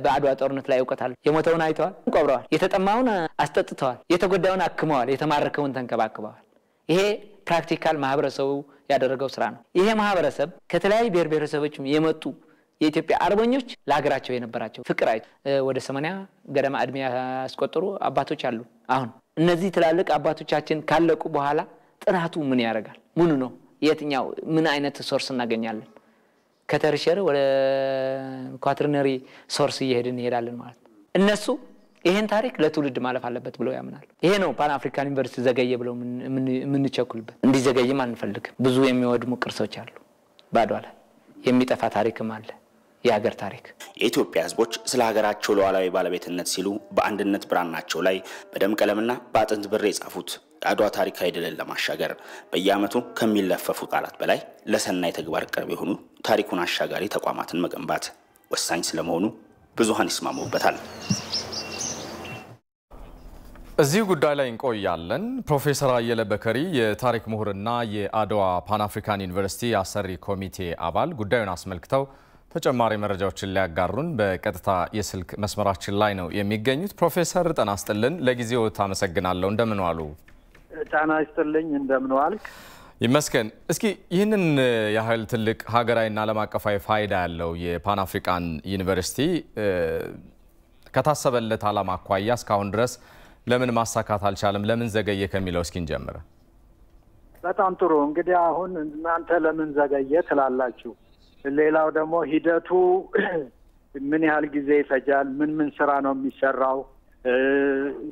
በአድዋ ጦርነት ላይ ዕውቀት አለ። የሞተውን አይተዋል፣ ቆብረዋል፣ የተጠማውን አስጠጥተዋል፣ የተጎዳውን አክመዋል፣ የተማረከውን ተንከባክበዋል። ይሄ ፕራክቲካል ማህበረሰቡ ያደረገው ስራ ነው። ይሄ ማህበረሰብ ከተለያዩ ብሔር ብሔረሰቦች የመጡ የኢትዮጵያ አርበኞች ለሀገራቸው የነበራቸው ፍቅር ወደ 80 ገደማ እድሜ ያስቆጠሩ አባቶች አሉ። አሁን እነዚህ ትላልቅ አባቶቻችን ካለቁ በኋላ ጥናቱ ምን ያደርጋል? ምኑ ነው? የትኛው ምን አይነት ሶርስ እናገኛለን? ከተርሸር ወደ ኳትርነሪ ሶርስ እየሄድን እንሄዳለን ማለት ነው። እነሱ ይሄን ታሪክ ለትውልድ ማለፍ አለበት ብለው ያምናሉ። ይሄ ነው ፓን አፍሪካን ዩኒቨርሲቲ ዘገየ ብለው የምንቸኩልበት። እንዲዘገይም አንፈልግም። ብዙ የሚወድሙ ቅርሶች አሉ በአድዋ ላይ፣ የሚጠፋ ታሪክም አለ። የሀገር ታሪክ የኢትዮጵያ ህዝቦች ስለ ሀገራቸው ሉዓላዊ ባለቤትነት ሲሉ በአንድነት ብራናቸው ላይ በደም ቀለምና በአጥንት ብር የጻፉት የአድዋ ታሪካዊ ድልን ለማሻገር በየዓመቱ ከሚለፈፉ ቃላት በላይ ለሰናይ ተግባር ቅርብ የሆኑ ታሪኩን አሻጋሪ ተቋማትን መገንባት ወሳኝ ስለመሆኑ ብዙሃን ይስማሙበታል። እዚህ ጉዳይ ላይ እንቆያለን። ፕሮፌሰር አየለ በከሪ የታሪክ ምሁርና የአድዋ ፓን አፍሪካን ዩኒቨርሲቲ አሰሪ ኮሚቴ አባል ጉዳዩን አስመልክተው ተጨማሪ መረጃዎችን ሊያጋሩን በቀጥታ የስልክ መስመራችን ላይ ነው የሚገኙት። ፕሮፌሰር ጤና ይስጥልን፣ ለጊዜው ታመሰግናለሁ። እንደምን ዋሉ? ጤና ይስጥልኝ፣ እንደምን ዋልክ? ይመስገን። እስኪ ይህንን ያህል ትልቅ ሀገራዊና ዓለም አቀፋዊ ፋይዳ ያለው የፓን አፍሪካን ዩኒቨርሲቲ ከታሰበለት ዓላማ አኳያ እስካሁን ድረስ ለምን ማሳካት አልቻለም? ለምን ዘገየ ከሚለው እስኪ እንጀምር። በጣም ጥሩ። እንግዲህ አሁን እናንተ ለምን ዘገየ ትላላችሁ። ሌላው ደግሞ ሂደቱ ምን ያህል ጊዜ ይፈጃል? ምን ስራ ነው የሚሰራው?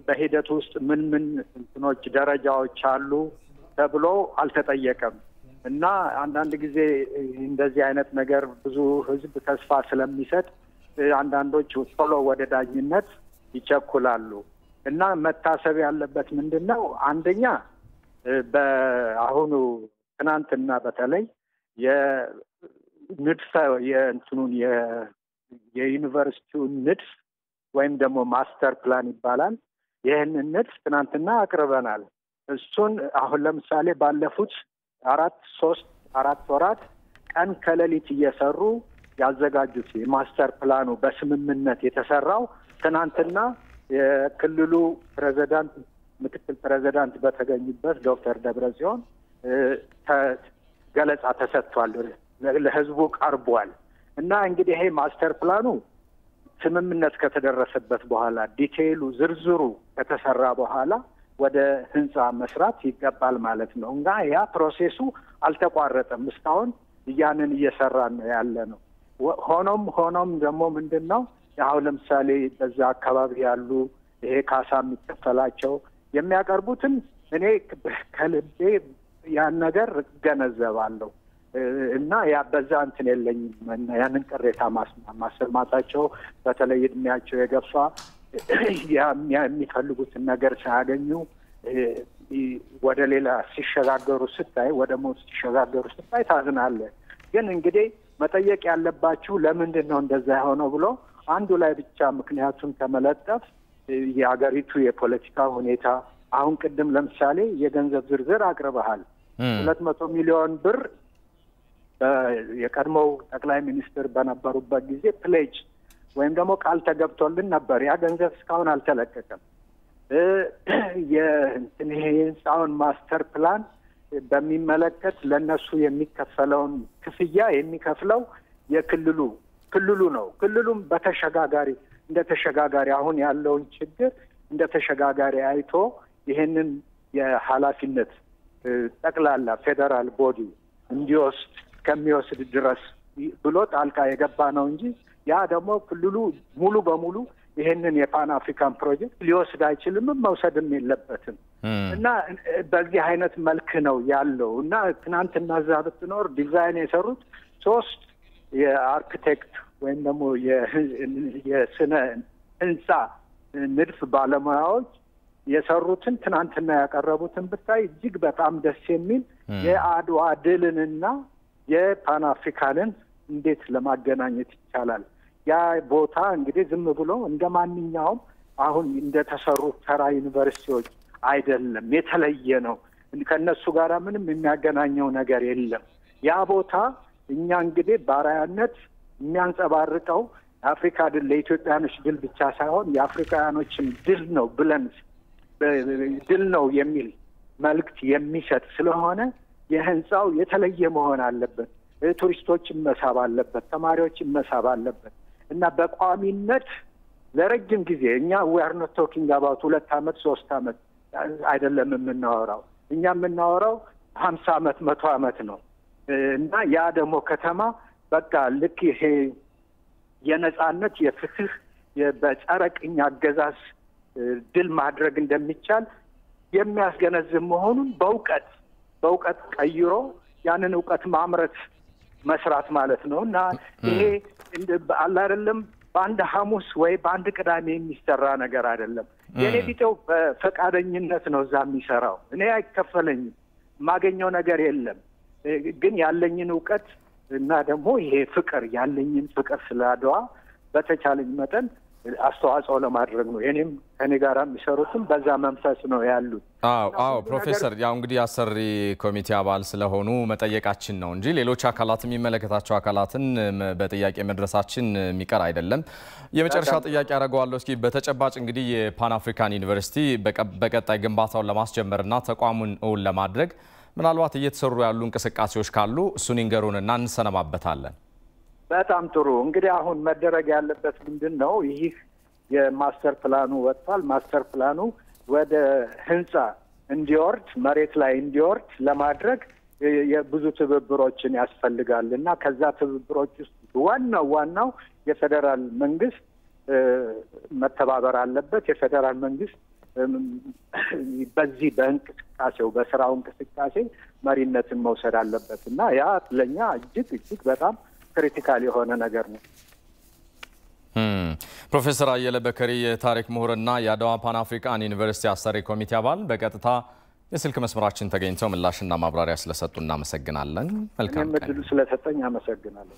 በሂደቱ ውስጥ ምን እንትኖች ደረጃዎች አሉ ተብሎ አልተጠየቀም። እና አንዳንድ ጊዜ እንደዚህ አይነት ነገር ብዙ ህዝብ ተስፋ ስለሚሰጥ አንዳንዶች ቶሎ ወደ ዳኝነት ይቸኩላሉ። እና መታሰብ ያለበት ምንድነው? አንደኛ በአሁኑ ትናንትና በተለይ የንድፈ የእንትኑን የዩኒቨርሲቲውን ንድፍ ወይም ደግሞ ማስተር ፕላን ይባላል። ይህንን ንድፍ ትናንትና አቅርበናል። እሱን አሁን ለምሳሌ ባለፉት 4 ወራት ቀን ከሌሊት እየሰሩ ያዘጋጁት የማስተር ፕላኑ በስምምነት የተሰራው ትናንትና የክልሉ ፕሬዝዳንት ምክትል ፕሬዝዳንት በተገኙበት ዶክተር ደብረጽዮን ገለጻ ተሰጥቷል፣ ለህዝቡ ቀርቧል። እና እንግዲህ ይሄ ማስተር ፕላኑ ስምምነት ከተደረሰበት በኋላ ዲቴይሉ ዝርዝሩ ከተሰራ በኋላ ወደ ህንፃ መስራት ይገባል ማለት ነው። እና ያ ፕሮሴሱ አልተቋረጠም። እስካሁን ያንን እየሰራን ነው ያለ ነው። ሆኖም ደግሞ ምንድነው ያው ለምሳሌ በዛ አካባቢ ያሉ ይሄ ካሳ የሚከፈላቸው የሚያቀርቡትን እኔ ከልቤ ያን ነገር ገነዘባለሁ እና ያ በዛ እንትን የለኝም። ያንን ቅሬታ ማሰማታቸው በተለይ እድሜያቸው የገፋ የሚፈልጉትን ነገር ሳያገኙ ወደ ሌላ ሲሸጋገሩ ስታይ፣ ወደ ሞት ሲሸጋገሩ ስታይ ታዝናለህ። ግን እንግዲህ መጠየቅ ያለባችሁ ለምንድን ነው እንደዛ የሆነው ብሎ አንዱ ላይ ብቻ ምክንያቱን ከመለጠፍ የሀገሪቱ የፖለቲካ ሁኔታ አሁን ቅድም ለምሳሌ የገንዘብ ዝርዝር አቅርበሃል። 200 ሚሊዮን ብር የቀድሞው ጠቅላይ ሚኒስትር በነበሩበት ጊዜ ፕሌጅ ወይም ደግሞ ቃል ተገብቶልን ነበር። ያ ገንዘብ እስካሁን አልተለቀቀም። የህንፃውን ማስተር ፕላን በሚመለከት ለነሱ የሚከፈለውን ክፍያ የሚከፍለው ክልሉ ነው። ክልሉም እንደ ተሸጋጋሪ አሁን ያለውን ችግር እንደ ተሸጋጋሪ አይቶ ይሄንን የኃላፊነት ጠቅላላ ፌዴራል ቦዲ ከሚወስድ ድረስ ብሎ ጣልቃ የገባ ነው እንጂ ያ ደግሞ ክልሉ ሙሉ በሙሉ ይሄንን የፓን አፍሪካን ፕሮጀክት ሊወስድ አይችልም፣ መውሰድም የለበትም። እና በዚህ አይነት መልክ ነው ያለው። እና ትናንትና እዛ ብትኖር ዲዛይን የሰሩት 3 የአርክቴክት ወይም ደግሞ የስነ ህንፃ ንድፍ ባለሙያዎች የሰሩትን ትናንትና ያቀረቡትን ብታይ እጅግ በጣም ደስ የሚል የአድዋ ድልንና የፓን አፍሪካንን እንዴት ለማገናኘት ይቻላል። ያ ቦታ እንግዲህ ዝም ብሎ እንደ ማንኛውም አሁን እንደተሰሩት ተራ ዩኒቨርሲቲዎች አይደለም፣ የተለየ ነው። ከነሱ ጋር ምንም የሚያገናኘው ነገር የለም። ያ ቦታ እኛ እንግዲህ ባሪያነት የሚያንጸባርቀው የአፍሪካ ድል ለኢትዮጵያኖች ድል ብቻ ሳይሆን የአፍሪካውያኖችም ድል ነው ብለን ድል ነው የሚል መልእክት የሚሰጥ ስለሆነ የህንፃው የተለየ መሆን አለበት። ቱሪስቶችን መሳብ አለበት፣ ተማሪዎችን መሳብ አለበት እና በቋሚነት ለረጅም ጊዜ እኛ we are not talking about 2 ዓመት 3 ዓመት አይደለም የምናወራው። እኛ የምናወራው 50 ዓመት 100 ዓመት ነው። እና ያ ደግሞ ከተማ በቃ ልክ ይሄ የነጻነት የፍትህ በጸረ ቅኝ አገዛዝ ድል ማድረግ እንደሚቻል የሚያስገነዝብ መሆኑን በእውቀት ቀይሮ ያንን እውቀት ማምረት መስራት ማለት ነው። እና ይሄ አለ አይደለም በአንድ ሐሙስ ወይ በአንድ ቅዳሜ የሚሰራ ነገር አይደለም። የኔ ቢጤው በፈቃደኝነት ነው እዛ የሚሰራው። እኔ አይከፈለኝም፣ የማገኘው ነገር የለም። ግን ያለኝን እውቀት እና ደግሞ ይሄ ፍቅር ያለኝን ፍቅር ስለ አድዋ በተቻለኝ መጠን አስተዋጽኦ ለማድረግ ነው። እኔም ከኔ ጋር የሚሰሩትም በዛ መንፈስ ነው ያሉት። አዎ ፕሮፌሰር ያው እንግዲህ አሰሪ ኮሚቴ አባል ስለሆኑ መጠየቃችን ነው እንጂ ሌሎች አካላት የሚመለከታቸው አካላትን በጥያቄ መድረሳችን የሚቀር አይደለም። የመጨረሻ ጥያቄ አደርገዋለሁ። እስኪ በተጨባጭ እንግዲህ የፓን አፍሪካን ዩኒቨርሲቲ በቀጣይ ግንባታውን ለማስጀመርና ተቋሙን እውን ለማድረግ ምናልባት እየተሰሩ ያሉ እንቅስቃሴዎች ካሉ እሱን ይንገሩንና እንሰነባበታለን። በጣም ጥሩ። እንግዲህ አሁን መደረግ ያለበት ምንድን ነው? ይህ የማስተር ፕላኑ ወጥቷል። ማስተር ፕላኑ ወደ ህንፃ እንዲወርድ መሬት ላይ እንዲወርድ ለማድረግ የብዙ ትብብሮችን ያስፈልጋል እና ከዛ ትብብሮች ውስጥ ዋናው የፌዴራል መንግስት መተባበር አለበት። የፌዴራል መንግስት በዚህ በእንቅስቃሴው በስራው እንቅስቃሴ መሪነትን መውሰድ አለበት እና ያ ለኛ እጅግ በጣም ክሪቲካል የሆነ ነገር ነው። ፕሮፌሰር አየለ በከሪ የታሪክ ምሁርና የአድዋ ፓን አፍሪካን ዩኒቨርሲቲ አሰሪ ኮሚቴ አባል በቀጥታ የስልክ መስመራችን ተገኝተው ምላሽና ማብራሪያ ስለሰጡ እናመሰግናለን። መልካም ቀን። እድሉ ስለሰጠኝ አመሰግናለሁ።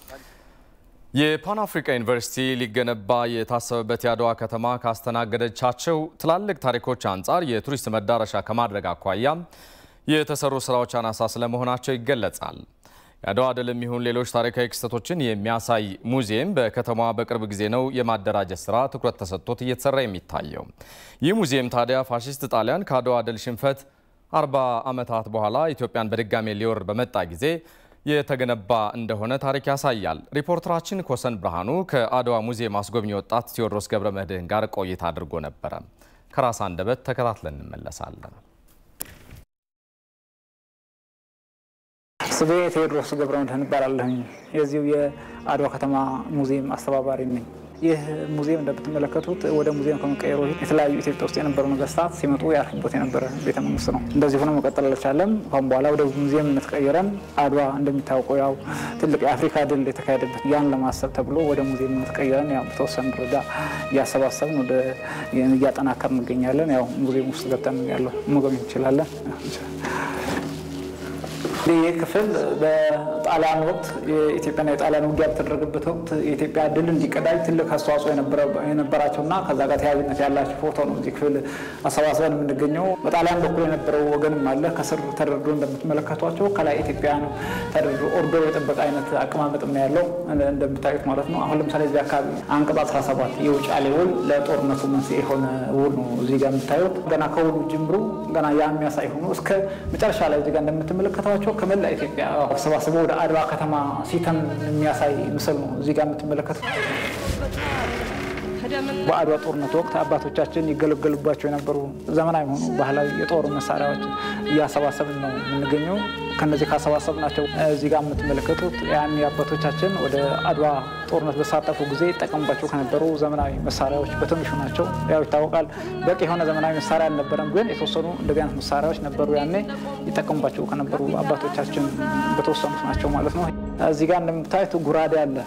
የፓን አፍሪካ ዩኒቨርሲቲ ሊገነባ የታሰበበት የአድዋ ከተማ ካስተናገደቻቸው ትላልቅ ታሪኮች አንጻር የቱሪስት መዳረሻ ከማድረግ አኳያ የተሰሩ ስራዎች አናሳ ስለመሆናቸው ይገለጻል። የአድዋ ድልም ይሁን ሌሎች ታሪካዊ ክስተቶችን የሚያሳይ ሙዚየም በከተማዋ በቅርብ ጊዜ ነው የማደራጀት ስራ ትኩረት ተሰጥቶት እየተሰራ የሚታየው። ይህ ሙዚየም ታዲያ ፋሺስት ጣሊያን ከአድዋ ድል ሽንፈት 40 ዓመታት በኋላ ኢትዮጵያን በድጋሜ ሊወር በመጣ ጊዜ የተገነባ እንደሆነ ታሪክ ያሳያል። ሪፖርተራችን ኮሰን ብርሃኑ ከአድዋ ሙዚየም አስጎብኚ ወጣት ቴዎድሮስ ገብረ መድህን ጋር ቆይታ አድርጎ ነበረ። ከራስ አንደበት ተከታትለን እንመለሳለን። ስሜ ቴዎድሮስ ገብረ መድህን እባላለሁ። የዚሁ የአድዋ ከተማ ሙዚየም አስተባባሪ ነኝ። ይህ ሙዚየም እንደምትመለከቱት ወደ ሙዚየም ከመቀየሩ የተለያዩ ኢትዮጵያ ውስጥ የነበሩ ነገስታት ሲመጡ ያርፉበት የነበረ ቤተ መንግስት ነው። እንደዚህ ሆኖ መቀጠል አልቻለም። ካሁን በኋላ ወደ ሙዚየምነት ቀይረን አድዋ እንደሚታወቀው ያው ትልቅ የአፍሪካ ድል የተካሄደበት ያን ለማሰብ ተብሎ ወደ ሙዚየምነት ቀይረን ያው በተወሰነ ደረጃ እያሰባሰብን ወደ እያጠናከርን እንገኛለን። ያው ሙዚየም ውስጥ ገብተን ያለው መጎብኘት እንችላለን። ይህ ክፍል በጣሊያን ወቅት የኢትዮጵያና የጣሊያን ውጊያ በተደረገበት ወቅት የኢትዮጵያ ድል እንዲቀዳጅ ትልቅ አስተዋጽኦ የነበራቸውና ከዛ ጋር ተያያዥነት ያላቸው ፎቶ ነው። እዚህ ክፍል አሰባስበን የምንገኘው በጣሊያን በኩል የነበረው ወገንም አለ። ከስር ተደርድሮ እንደምትመለከቷቸው ከላይ ኢትዮጵያውያን ተደርድሮ ኦርዶ የጠበቀ አይነት አቀማመጥ ነው ያለው እንደምታዩት ማለት ነው። አሁን ለምሳሌ እዚህ አካባቢ አንቀጽ 17 የውጫሌ ውል ለጦርነቱ መንስኤ የሆነ ውል ነው እዚህ ጋር የምታዩት። ገና ከውሉ ጅምሩ ገና ያ የሚያሳይ ሆኖ እስከ መጨረሻ ላይ እዚህ ጋር እንደምትመለከቷቸው ከመላ ኢትዮጵያ ተሰባስበው ወደ አድዋ ከተማ ሲተም የሚያሳይ ምስል ነው እዚህ ጋር የምትመለከቱት። በአድዋ ጦርነት ወቅት አባቶቻችን ይገለገሉባቸው የነበሩ ዘመናዊ ሆኑ ባህላዊ የጦር መሳሪያዎች እያሰባሰብን ነው የምንገኘው። ከነዚህ ካሰባሰብናቸው እዚህ ጋር የምትመለከቱት ያን አባቶቻችን ወደ አድዋ ጦርነት በተሳተፉ ጊዜ ይጠቀሙባቸው ከነበሩ ዘመናዊ መሳሪያዎች በትንሹ ናቸው። ያው ይታወቃል በቂ የሆነ ዘመናዊ መሳሪያ አልነበረም፣ ግን የተወሰኑ እንደዚህ አይነት መሳሪያዎች ነበሩ። ያኔ ይጠቀሙባቸው ከነበሩ አባቶቻችን በተወሰኑት ናቸው ማለት ነው። እዚህ ጋር እንደምታዩት ጉራዴ አለ።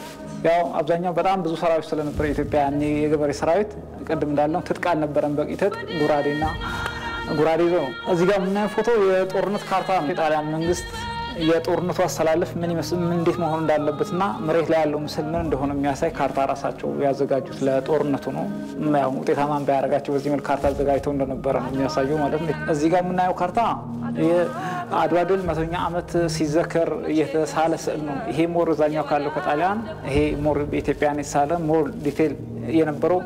ያው አብዛኛው በጣም ብዙ ሰራዊት ስለነበረ ኢትዮጵያ ያኔ የገበሬ ሰራዊት ቅድም እንዳለው ትጥቅ አልነበረም፣ በቂ ትጥቅ ጉራዴና ጉራዴ ይዞ ነው። እዚህ ጋር የምናየው ፎቶ የጦርነት ካርታ ነው። የጣሊያን መንግስት የጦርነቱ አስተላለፍ ምን ይመስል እንዴት መሆን እንዳለበትና መሬት ላይ ያለው ምስል ምን እንደሆነ የሚያሳይ ካርታ ራሳቸው ያዘጋጁት ለጦርነቱ ነው። ያው ውጤታማ ባያደርጋቸው በዚህ መልክ ካርታ አዘጋጅተው እንደነበረ ነው የሚያሳየው ማለት ነው። እዚህ ጋር የምናየው ካርታ የአድዋ ድል 100ኛ ዓመት ሲዘከር የተሳለ ስዕል ነው። ይሄ ሞር እዛኛው ካለው ከጣሊያን ይሄ ሞር በኢትዮጵያን የተሳለ ሞር ዲቴል የነበረው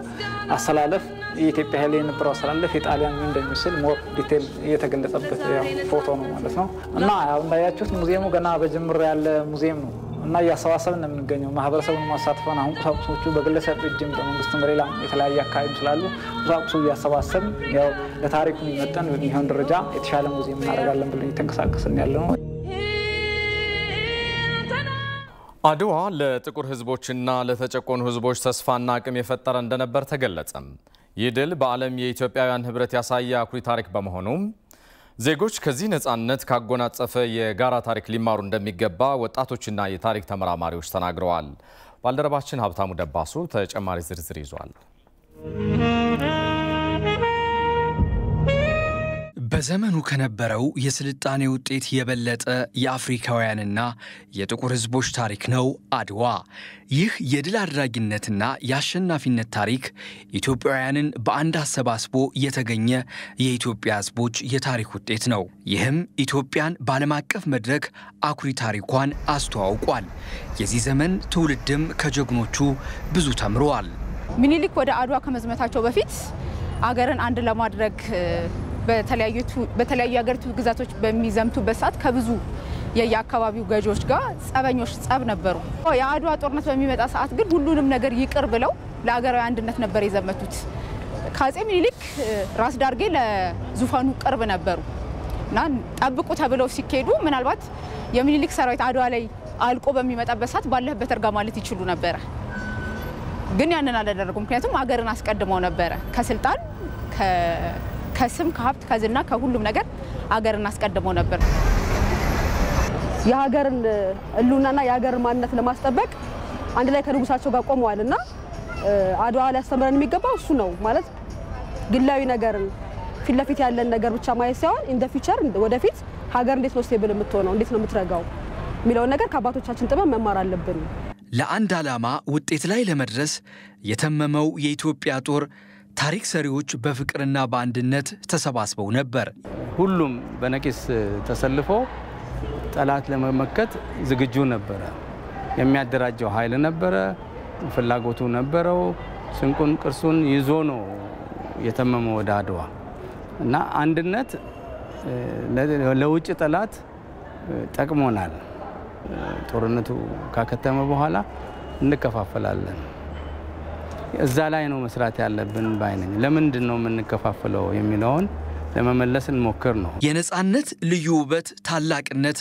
አስተላለፍ የኢትዮጵያ ኃይል የነበረው አስተላለፍ የጣሊያን ምን እንደሚመስል ሞር ዲቴል እየተገለጸበት ፎቶ ነው ማለት ነው። እና ያው እንዳያችሁት ሙዚየሙ ገና በጅምር ያለ ሙዚየም ነው እና እያሰባሰብን ነው የምንገኘው። ማህበረሰቡን ማሳተፈን አሁን ቁሳቁሶቹ በግለሰብ እጅም በመንግስት በሌላ የተለያየ አካባቢ ስላሉ ቁሳቁሱ እያሰባሰብን ያው ለታሪኩ የሚመጠን በሚሆን ደረጃ የተሻለ ሙዚየም እናደርጋለን ብለን እየተንቀሳቀስን ያለ ነው። አድዋ ለጥቁር ህዝቦችና ለተጨቆኑ ህዝቦች ተስፋና አቅም የፈጠረ እንደነበር ተገለጸ። ይህ ድል በዓለም የኢትዮጵያውያን ህብረት ያሳየ አኩሪ ታሪክ በመሆኑም ዜጎች ከዚህ ነጻነት ካጎናጸፈ የጋራ ታሪክ ሊማሩ እንደሚገባ ወጣቶችና የታሪክ ተመራማሪዎች ተናግረዋል። ባልደረባችን ሀብታሙ ደባሱ ተጨማሪ ዝርዝር ይዟል። በዘመኑ ከነበረው የስልጣኔ ውጤት የበለጠ የአፍሪካውያንና የጥቁር ህዝቦች ታሪክ ነው አድዋ። ይህ የድል አድራጊነትና የአሸናፊነት ታሪክ ኢትዮጵያውያንን በአንድ አሰባስቦ የተገኘ የኢትዮጵያ ህዝቦች የታሪክ ውጤት ነው። ይህም ኢትዮጵያን በዓለም አቀፍ መድረክ አኩሪ ታሪኳን አስተዋውቋል። የዚህ ዘመን ትውልድም ከጀግኖቹ ብዙ ተምሯል። ሚኒሊክ ወደ አድዋ ከመዝመታቸው በፊት አገርን አንድ ለማድረግ በተለያዩ የሀገሪቱ ግዛቶች በሚዘምቱበት ሰዓት ከብዙ የየአካባቢው ገዢዎች ጋር ጸብ ነበሩ። የአድዋ ጦርነት በሚመጣ ሰዓት ግን ሁሉንም ነገር ይቅር ብለው ለአገራዊ አንድነት ነበር የዘመቱት። ከአፄ ሚኒሊክ ራስ ዳርጌ ለዙፋኑ ቅርብ ነበሩ እና ጠብቁ ተብለው ሲኬዱ ምናልባት የሚኒሊክ ሰራዊት አድዋ ላይ አልቆ በሚመጣበት ሰዓት ባለህበት እርጋ ማለት ይችሉ ነበረ። ግን ያንን አላደረጉም። ምክንያቱም አገርን አስቀድመው ነበረ ከስልጣን ከስም ከሀብት ከዝና ከሁሉም ነገር አገርን አስቀድመው ነበር። የሀገርን ህልውናና የሀገርን ማንነት ለማስጠበቅ አንድ ላይ ከንጉሳቸው ጋር ቆመዋልና አድዋ ላይ ያስተምረን የሚገባው እሱ ነው ማለት ግላዊ ነገርን ፊት ለፊት ያለን ነገር ብቻ ማየት ሳይሆን ኢን ዘ ፊውቸር ወደፊት ሀገር እንዴት ነው ስቴብል የምትሆነው እንዴት ነው የምትረጋው የሚለውን ነገር ከአባቶቻችን ጥበብ መማር አለብን። ለአንድ ዓላማ ውጤት ላይ ለመድረስ የተመመው የኢትዮጵያ ጦር ታሪክ ሰሪዎች በፍቅርና በአንድነት ተሰባስበው ነበር። ሁሉም በነቂስ ተሰልፎ ጠላት ለመመከት ዝግጁ ነበረ። የሚያደራጀው ኃይል ነበረ፣ ፍላጎቱ ነበረው። ስንቁን ቅርሱን ይዞ ነው የተመመው ወደ አድዋ እና አንድነት ለውጭ ጠላት ጠቅሞናል። ጦርነቱ ካከተመ በኋላ እንከፋፈላለን። እዛ ላይ ነው መስራት ያለብን ባይነኝ። ለምንድን ነው የምንከፋፈለው የሚለውን ለመመለስ እንሞክር ነው። የነጻነት ልዩ ውበት ታላቅነት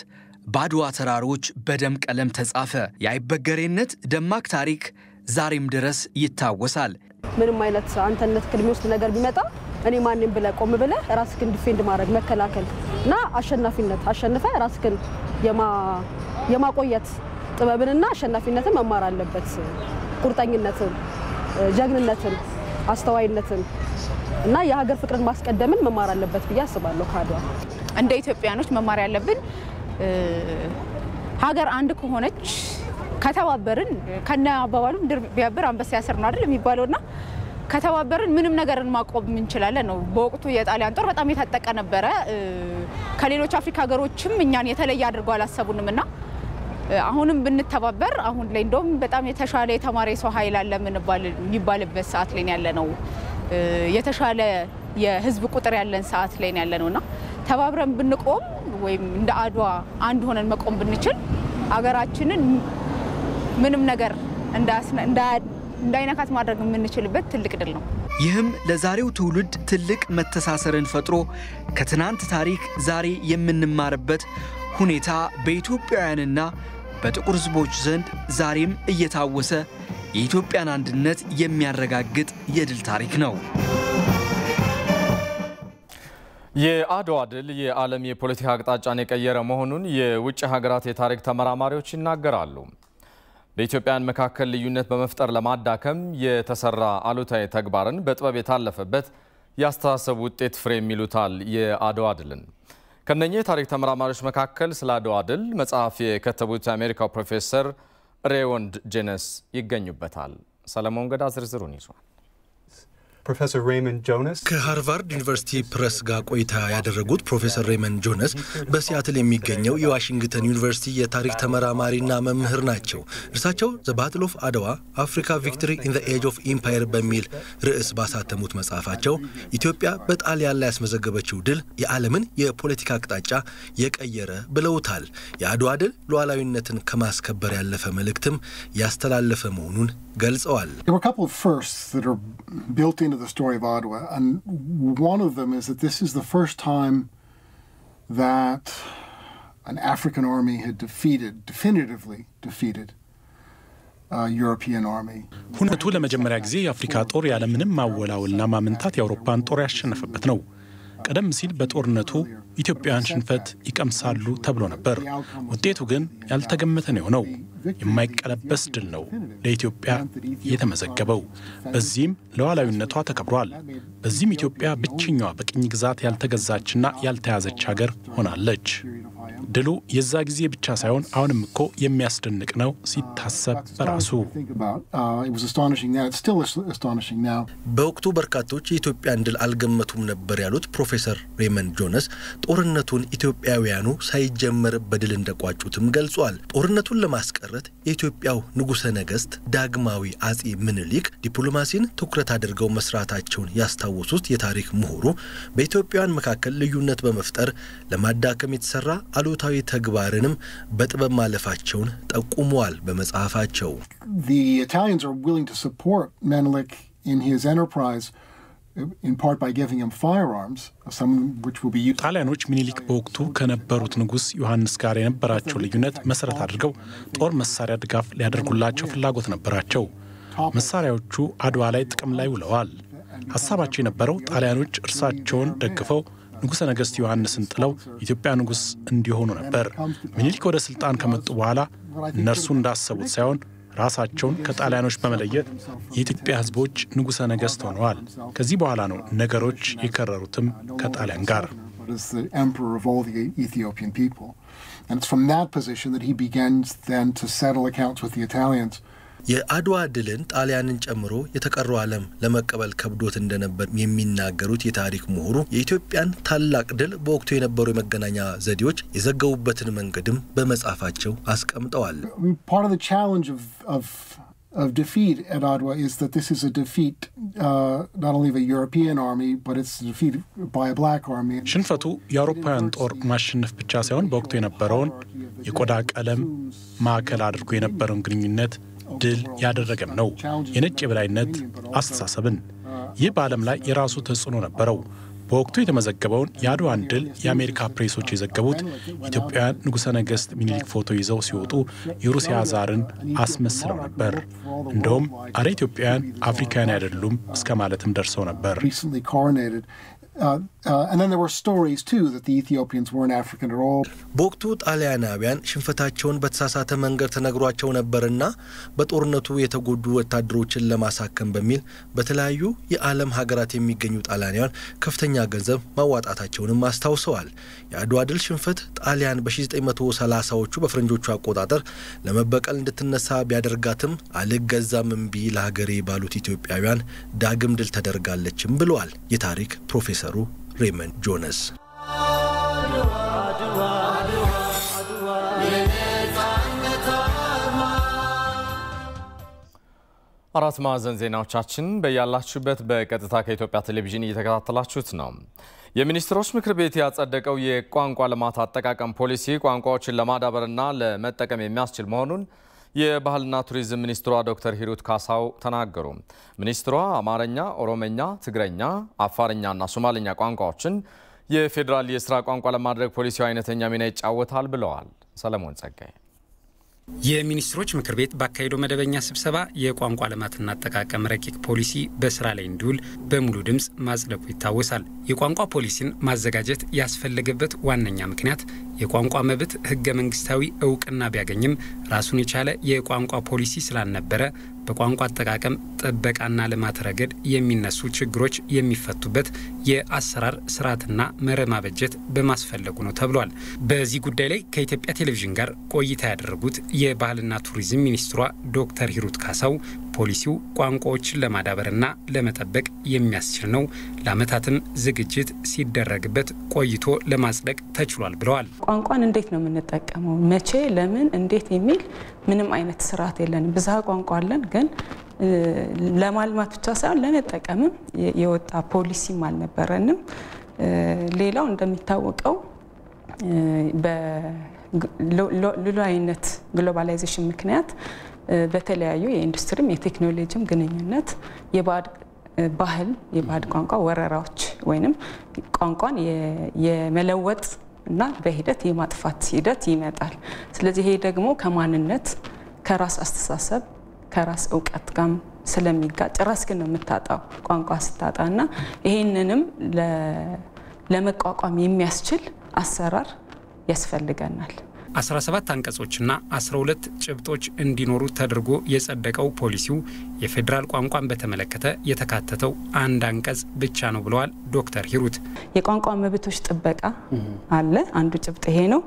በአድዋ ተራሮች በደም ቀለም ተጻፈ። የአይበገሬነት ደማቅ ታሪክ ዛሬም ድረስ ይታወሳል። ምንም አይነት አንተነት ክልሚ ውስጥ ነገር ቢመጣ እኔ ማንንም ብለህ ቆም ብለህ ራስህን ዲፌንድ ማድረግ መከላከል እና አሸናፊነት አሸንፈ ራስህን የማቆየት ጥበብንና አሸናፊነትን መማር አለበት። ቁርጠኝነትን፣ ጀግንነትን፣ አስተዋይነትን እና የሀገር ፍቅርን ማስቀደምን መማር አለበት ብዬ አስባለሁ። ካድዋ እንደ ኢትዮጵያኖች መማር ያለብን ሀገር አንድ ከሆነች ከተባበርን ከነ አባባሉ ድር ቢያብር አንበሳ ያስር ነው አይደል የሚባለውና ከተባበርን ምንም ነገርን ማቆም እንችላለን ነው። በወቅቱ የጣሊያን ጦር በጣም የታጠቀ ነበረ። ከሌሎች አፍሪካ ሀገሮችም እኛን የተለየ አድርገው አላሰቡንምና አሁንም ብንተባበር አሁን ላይ እንደውም በጣም የተሻለ የተማረ ሰው ኃይል አለ የሚባልበት ሰዓት ላይ ያለ ነው። የተሻለ የህዝብ ቁጥር ያለን ሰዓት ላይ ያለ ነውና ተባብረን ብንቆም ወይም እንደ አድዋ አንድ ሆነን መቆም ብንችል አገራችንን ምንም ነገር እንዳይነካት ማድረግ የምንችልበት ትልቅ ድል ነው። ይህም ለዛሬው ትውልድ ትልቅ መተሳሰርን ፈጥሮ ከትናንት ታሪክ ዛሬ የምንማርበት ሁኔታ በኢትዮጵያውያንና በጥቁር ህዝቦች ዘንድ ዛሬም እየታወሰ የኢትዮጵያን አንድነት የሚያረጋግጥ የድል ታሪክ ነው። የአድዋ ድል የዓለም የፖለቲካ አቅጣጫን የቀየረ መሆኑን የውጭ ሀገራት የታሪክ ተመራማሪዎች ይናገራሉ። በኢትዮጵያውያን መካከል ልዩነት በመፍጠር ለማዳከም የተሰራ አሉታዊ ተግባርን በጥበብ የታለፈበት ያስተሳሰብ ውጤት ፍሬ የሚሉታል የአድዋ ድልን። ከነኚህ የታሪክ ተመራማሪዎች መካከል ስለ አድዋ ድል መጽሐፍ የከተቡት የአሜሪካው ፕሮፌሰር ሬይሞንድ ጆነስ ይገኙበታል። ሰለሞን ገዳ ዝርዝሩን ይዟል። ፕሮፌሰር ሬይሞንድ ጆነስ ከሃርቫርድ ዩኒቨርሲቲ ፕሬስ ጋር ቆይታ ያደረጉት ፕሮፌሰር ሬይሞንድ ጆነስ በሲያትል የሚገኘው የዋሽንግተን ዩኒቨርሲቲ የታሪክ ተመራማሪና መምህር ናቸው። እርሳቸው ዘ ባትል ኦፍ አድዋ አፍሪካ ቪክቶሪ ኢን ዘ ኤጅ ኦፍ ኢምፓየር በሚል ርዕስ ባሳተሙት መጽሐፋቸው ኢትዮጵያ በጣሊያን ላይ ያስመዘገበችው ድል የዓለምን የፖለቲካ አቅጣጫ የቀየረ ብለውታል። የአድዋ ድል ሉዓላዊነትን ከማስከበር ያለፈ መልእክትም ያስተላለፈ መሆኑን ገልጸዋል። There were a couple of firsts that are built into the story of Ottawa, and one of them is that this is the first time that an African army had definitively defeated a European army. ሁነቱ ለመጀመሪያ ጊዜ የአፍሪካ ጦር ያለምንም ማወላወልና ማመንታት የአውሮፓን ጦር ያሸነፈበት ነው። ቀደም ሲል በጦርነቱ ኢትዮጵያውያን ሽንፈት ይቀምሳሉ ተብሎ ነበር። ውጤቱ ግን ያልተገመተ ነው የሆነው። የማይቀለበስ ድል ነው ለኢትዮጵያ የተመዘገበው። በዚህም ሉዓላዊነቷ ተከብሯል። በዚህም ኢትዮጵያ ብቸኛዋ በቅኝ ግዛት ያልተገዛችና ያልተያዘች ሀገር ሆናለች። ድሉ የዛ ጊዜ ብቻ ሳይሆን አሁንም እኮ የሚያስደንቅ ነው ሲታሰብ በራሱ። በወቅቱ በርካቶች የኢትዮጵያን ድል አልገመቱም ነበር ያሉት ፕሮፌሰር ሬመንድ ጆነስ ጦርነቱን ኢትዮጵያውያኑ ሳይጀመር በድል እንደቋጩትም ገልጿል። ጦርነቱን ለማስቀረት የኢትዮጵያው ንጉሠ ነገሥት ዳግማዊ አጼ ምኒልክ ዲፕሎማሲን ትኩረት አድርገው መስራታቸውን ያስታወሱት የታሪክ ምሁሩ በኢትዮጵያውያን መካከል ልዩነት በመፍጠር ለማዳከም የተሰራ አሉታዊ ተግባርንም በጥበብ ማለፋቸውን ጠቁመዋል በመጽሐፋቸው። The Italians are willing to support Menelik in his enterprise in part by giving him firearms, some which will be used. ጣሊያኖች ሚኒሊክ በወቅቱ ከነበሩት ንጉስ ዮሐንስ ጋር የነበራቸው ልዩነት መሰረት አድርገው ጦር መሳሪያ ድጋፍ ሊያደርጉላቸው ፍላጎት ነበራቸው። መሳሪያዎቹ አድዋ ላይ ጥቅም ላይ ውለዋል። ሐሳባቸው የነበረው ጣሊያኖች እርሳቸውን ደግፈው ንጉሠ ነገሥት ዮሐንስን ጥለው ኢትዮጵያ ንጉስ እንዲሆኑ ነበር። ሚኒሊክ ወደ ስልጣን ከመጡ በኋላ እነርሱ እንዳሰቡት ሳይሆን ራሳቸውን ከጣሊያኖች በመለየት የኢትዮጵያ ሕዝቦች ንጉሠ ነገሥት ሆነዋል። ከዚህ በኋላ ነው ነገሮች የከረሩትም ከጣሊያን ጋር። And it's from that position that he begins then to settle accounts with the Italians. የአድዋ ድልን ጣሊያንን ጨምሮ የተቀረው ዓለም ለመቀበል ከብዶት እንደነበር የሚናገሩት የታሪክ ምሁሩ የኢትዮጵያን ታላቅ ድል በወቅቱ የነበሩ የመገናኛ ዘዴዎች የዘገቡበትን መንገድም በመጻፋቸው አስቀምጠዋል። Part of the challenge of defeat at Adwa is that this is a defeat not only of a European army but it's a defeat by a black army. ሽንፈቱ የአውሮፓውያን ጦር ማሸነፍ ብቻ ሳይሆን በወቅቱ የነበረውን የቆዳ ቀለም ማዕከል አድርጎ የነበረውን ግንኙነት ድል ያደረገም ነው። የነጭ የበላይነት አስተሳሰብን ይህ በዓለም ላይ የራሱ ተጽዕኖ ነበረው። በወቅቱ የተመዘገበውን የአድዋን ድል የአሜሪካ ፕሬሶች የዘገቡት ኢትዮጵያውያን ንጉሠ ነገሥት ሚኒሊክ ፎቶ ይዘው ሲወጡ የሩሲያ ዛርን አስመስለው ነበር። እንደውም አረ ኢትዮጵያውያን አፍሪካውያን አይደሉም እስከ ማለትም ደርሰው ነበር። And then there were stories too that the Ethiopians weren't African at all. በወቅቱ ጣሊያናውያን ሽንፈታቸውን በተሳሳተ መንገድ ተነግሯቸው ነበርና በጦርነቱ የተጎዱ ወታደሮችን ለማሳከም በሚል በተለያዩ የዓለም ሀገራት የሚገኙ ጣሊያናውያን ከፍተኛ ገንዘብ ማዋጣታቸውንም አስታውሰዋል። የአድዋ ድል ሽንፈት ጣሊያን በ1930ዎቹ በፈረንጆቹ አቆጣጠር ለመበቀል እንድትነሳ ቢያደርጋትም አልገዛም እምቢ ለሀገሬ ባሉት ኢትዮጵያውያን ዳግም ድል ተደርጋለችም ብለዋል የታሪክ ፕሮፌሰሩ ሬመንድ ጆነስ። አራት ማዕዘን ዜናዎቻችን በያላችሁበት በቀጥታ ከኢትዮጵያ ቴሌቪዥን እየተከታተላችሁት ነው። የሚኒስትሮች ምክር ቤት ያጸደቀው የቋንቋ ልማት አጠቃቀም ፖሊሲ ቋንቋዎችን ለማዳበርና ለመጠቀም የሚያስችል መሆኑን የባህልና ቱሪዝም ሚኒስትሯ ዶክተር ሂሩት ካሳው ተናገሩ። ሚኒስትሯ አማርኛ፣ ኦሮሞኛ፣ ትግረኛ፣ አፋርኛና ሶማሌኛ ቋንቋዎችን የፌዴራል የሥራ ቋንቋ ለማድረግ ፖሊሲው አይነተኛ ሚና ይጫወታል ብለዋል። ሰለሞን ጸጋይ የሚኒስትሮች ምክር ቤት ባካሄደው መደበኛ ስብሰባ የቋንቋ ልማትና አጠቃቀም ረቂቅ ፖሊሲ በስራ ላይ እንዲውል በሙሉ ድምጽ ማጽደቁ ይታወሳል። የቋንቋ ፖሊሲን ማዘጋጀት ያስፈለገበት ዋነኛ ምክንያት የቋንቋ መብት ህገ መንግስታዊ እውቅና ቢያገኝም ራሱን የቻለ የቋንቋ ፖሊሲ ስላልነበረ በቋንቋ አጠቃቀም ጥበቃና ልማት ረገድ የሚነሱ ችግሮች የሚፈቱበት የአሰራር ስርዓትና መርህ ማበጀት በማስፈለጉ ነው ተብሏል። በዚህ ጉዳይ ላይ ከኢትዮጵያ ቴሌቪዥን ጋር ቆይታ ያደረጉት የባህልና ቱሪዝም ሚኒስትሯ ዶክተር ሂሩት ካሳው ፖሊሲው ቋንቋዎችን ለማዳበርና ለመጠበቅ የሚያስችል ነው፣ ለዓመታትም ዝግጅት ሲደረግበት ቆይቶ ለማጽደቅ ተችሏል ብለዋል። ቋንቋን እንዴት ነው የምንጠቀመው፣ መቼ፣ ለምን፣ እንዴት የሚል ምንም አይነት ስርዓት የለንም። ብዝሃ ቋንቋ አለን፣ ግን ለማልማት ብቻ ሳይሆን ለመጠቀምም የወጣ ፖሊሲም አልነበረንም። ሌላው እንደሚታወቀው በሉዓላዊነት ግሎባላይዜሽን ምክንያት በተለያዩ የኢንዱስትሪም የቴክኖሎጂም ግንኙነት የባዕድ ባህል የባዕድ ቋንቋ ወረራዎች ወይንም ቋንቋን የመለወጥ እና በሂደት የማጥፋት ሂደት ይመጣል። ስለዚህ ይሄ ደግሞ ከማንነት ከራስ አስተሳሰብ ከራስ እውቀት ጋር ስለሚጋጭ ራስ ግን ነው የምታጣው ቋንቋ ስታጣና ይሄንንም ለመቋቋም የሚያስችል አሰራር ያስፈልገናል። 17 አንቀጾችና 12 ጭብጦች እንዲኖሩ ተደርጎ የጸደቀው ፖሊሲው የፌዴራል ቋንቋን በተመለከተ የተካተተው አንድ አንቀጽ ብቻ ነው ብለዋል ዶክተር ሂሩት። የቋንቋ መብቶች ጥበቃ አለ፣ አንዱ ጭብጥ ይሄ ነው።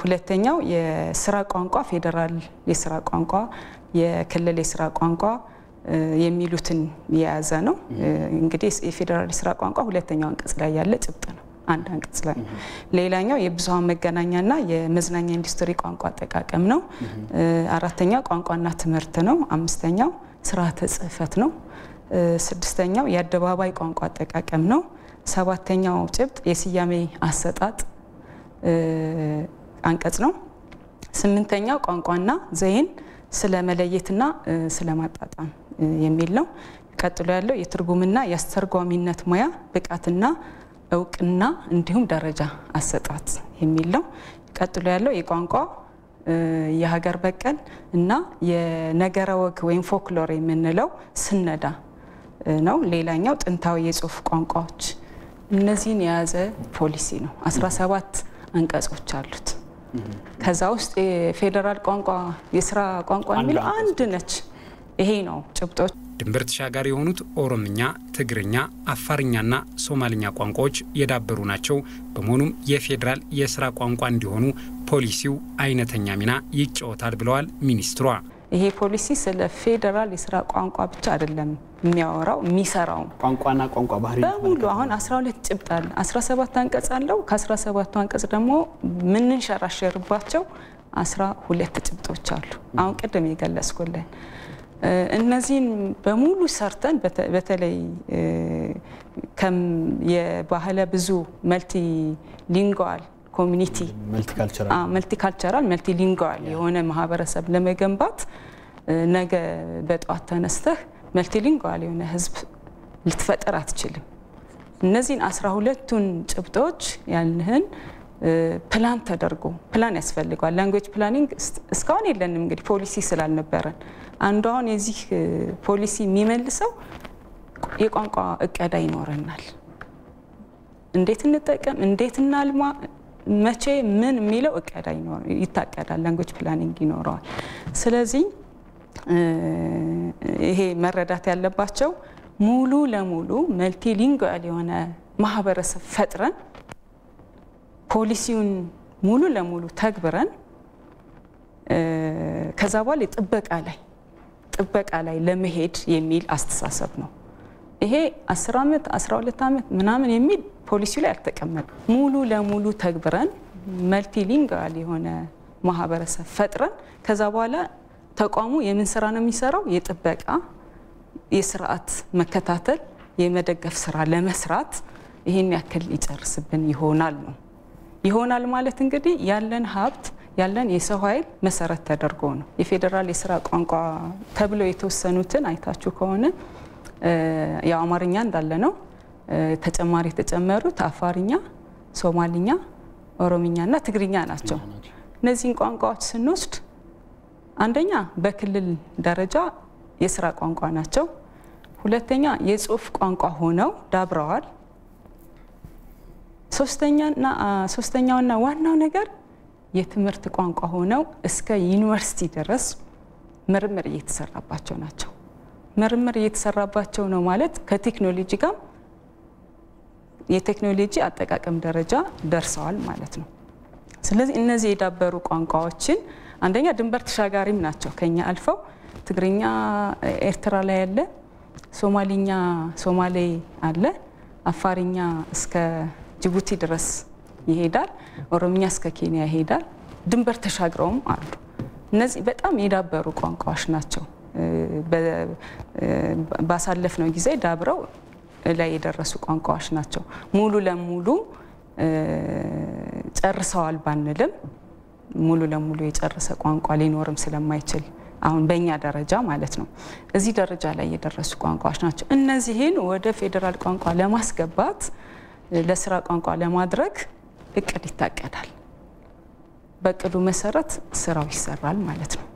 ሁለተኛው የስራ ቋንቋ ፌዴራል የስራ ቋንቋ፣ የክልል የስራ ቋንቋ የሚሉትን የያዘ ነው። እንግዲህ የፌዴራል የስራ ቋንቋ ሁለተኛው አንቀጽ ላይ ያለ ጭብጥ ነው። አንድ አንቀጽ ላይ ሌላኛው የብዙሃን መገናኛና የመዝናኛ ኢንዱስትሪ ቋንቋ አጠቃቀም ነው። አራተኛው ቋንቋና ትምህርት ነው። አምስተኛው ስርዓተ ጽህፈት ነው። ስድስተኛው የአደባባይ ቋንቋ አጠቃቀም ነው። ሰባተኛው ጭብጥ የስያሜ አሰጣጥ አንቀጽ ነው። ስምንተኛው ቋንቋና ዘይን ስለ መለየትና ስለ ማጣጣም የሚል ነው። ቀጥሎ ያለው የትርጉምና የአስተርጓሚነት ሙያ ብቃትና እውቅና እንዲሁም ደረጃ አሰጣጥ የሚል ነው። ቀጥሎ ያለው የቋንቋ የሀገር በቀል እና የነገረ ወግ ወይም ፎክሎር የምንለው ስነዳ ነው። ሌላኛው ጥንታዊ የጽሁፍ ቋንቋዎች። እነዚህን የያዘ ፖሊሲ ነው። 17 አንቀጾች አሉት። ከዛ ውስጥ የፌዴራል ቋንቋ የስራ ቋንቋ የሚለው አንድ ነች። ይሄ ነው ጭብጦች። ድንበር ተሻጋሪ የሆኑት ኦሮምኛ፣ ትግርኛ፣ አፋርኛና ሶማሊኛ ቋንቋዎች የዳበሩ ናቸው። በመሆኑም የፌዴራል የስራ ቋንቋ እንዲሆኑ ፖሊሲው አይነተኛ ሚና ይጫወታል ብለዋል ሚኒስትሯ። ይሄ ፖሊሲ ስለ ፌዴራል የስራ ቋንቋ ብቻ አይደለም የሚያወራው፣ የሚሰራው ቋንቋና ቋንቋ ባህሪ በሙሉ አሁን 12 ጭብጥ አለ፣ 17 አንቀጽ አለው። ከ17ቱ አንቀጽ ደግሞ ምንንሸራሸርባቸው 12 ጭብጦች አሉ። አሁን ቅድም የገለጽኩልን እነዚህን በሙሉ ሰርተን በተለይ የባህለ ብዙ መልቲ ሊንጓል ኮሚኒቲ መልቲካልቸራል መልቲሊንጓል የሆነ ማህበረሰብ ለመገንባት ነገ በጧት ተነስተህ መልቲሊንጓል የሆነ ህዝብ ልትፈጠር አትችልም። እነዚህን 12ቱን ጭብጦች ያልህን ፕላን ተደርጎ ፕላን ያስፈልገዋል። ላንጉዌጅ ፕላኒንግ እስካሁን የለንም እንግዲህ ፖሊሲ ስላልነበረን። አንዱ አሁን የዚህ ፖሊሲ የሚመልሰው የቋንቋ እቀዳ ይኖረናል። እንዴት እንጠቀም፣ እንዴት እናልማ፣ መቼ ምን የሚለው እቀዳ ይታቀዳል። ላንጉዌጅ ፕላኒንግ ይኖረዋል። ስለዚህ ይሄ መረዳት ያለባቸው ሙሉ ለሙሉ መልቲሊንጓል የሆነ ማህበረሰብ ፈጥረን ፖሊሲውን ሙሉ ለሙሉ ተግብረን ከዛ በኋላ ጥበቃ ላይ ለመሄድ የሚል አስተሳሰብ ነው። ይሄ 10 ዓመት 12 ዓመት ምናምን የሚል ፖሊሲው ላይ አልተቀመጠ። ሙሉ ለሙሉ ተግብረን መልቲሊንጓል የሆነ ማህበረሰብ ፈጥረን ከዛ በኋላ ተቋሙ የምን ስራ ነው የሚሰራው? የጥበቃ የስርዓት መከታተል የመደገፍ ስራ ለመስራት ይሄን ያክል ይጨርስብን ይሆናል ነው። ይሆናል ማለት እንግዲህ ያለን ሀብት ያለን የሰው ኃይል መሰረት ተደርጎ ነው። የፌዴራል የስራ ቋንቋ ተብለው የተወሰኑትን አይታችሁ ከሆነ ያው አማርኛ እንዳለ ነው። ተጨማሪ የተጨመሩት አፋርኛ፣ ሶማሊኛ፣ ኦሮምኛና ትግርኛ ናቸው። እነዚህን ቋንቋዎች ስንወስድ አንደኛ በክልል ደረጃ የስራ ቋንቋ ናቸው። ሁለተኛ የጽሁፍ ቋንቋ ሆነው ዳብረዋል። ሶስተኛውና ዋናው ነገር የትምህርት ቋንቋ ሆነው እስከ ዩኒቨርሲቲ ድረስ ምርምር እየተሰራባቸው ናቸው። ምርምር እየተሰራባቸው ነው ማለት ከቴክኖሎጂ ጋር የቴክኖሎጂ አጠቃቀም ደረጃ ደርሰዋል ማለት ነው። ስለዚህ እነዚህ የዳበሩ ቋንቋዎችን አንደኛ ድንበር ተሻጋሪም ናቸው። ከኛ አልፈው ትግርኛ ኤርትራ ላይ አለ፣ ሶማሊኛ ሶማሌ አለ፣ አፋርኛ እስከ ጅቡቲ ድረስ ይሄዳል፣ ኦሮምኛ እስከ ኬንያ ይሄዳል። ድንበር ተሻግረውም አሉ። እነዚህ በጣም የዳበሩ ቋንቋዎች ናቸው። ባሳለፍነው ጊዜ ዳብረው ላይ የደረሱ ቋንቋዎች ናቸው። ሙሉ ለሙሉ ጨርሰዋል ባንልም ሙሉ ለሙሉ የጨረሰ ቋንቋ ሊኖርም ስለማይችል አሁን በእኛ ደረጃ ማለት ነው እዚህ ደረጃ ላይ የደረሱ ቋንቋዎች ናቸው። እነዚህን ወደ ፌዴራል ቋንቋ ለማስገባት ለስራ ቋንቋ ለማድረግ እቅድ ይታቀዳል። በእቅዱ መሰረት ስራው ይሰራል ማለት ነው።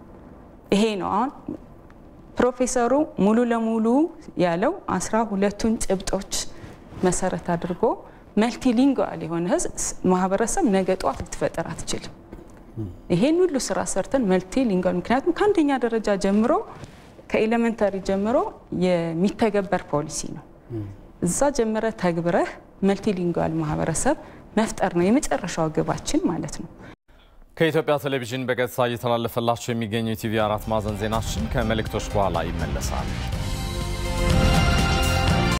ይሄ ነው አሁን ፕሮፌሰሩ ሙሉ ለሙሉ ያለው 12ቱን ጭብጦች መሰረት አድርጎ መልቲሊንጓል የሆነ ህዝብ ማህበረሰብ ነገ ጧት ልትፈጠር አትችልም። ይሄን ሁሉ ስራ ሰርተን መልቲሊንጓል ምክንያቱም ከአንደኛ ደረጃ ጀምሮ ከኤሌመንታሪ ጀምሮ የሚተገበር ፖሊሲ ነው። እዛ ጀምረ ተግብረህ መልቲሊንጓል ማህበረሰብ መፍጠር ነው የመጨረሻው ግባችን ማለት ነው። ከኢትዮጵያ ቴሌቪዥን በቀጥታ እየተላለፈላችሁ የሚገኘው ኢቲቪ 4 ማዕዘን ዜናችን ከመልእክቶች በኋላ ይመለሳል።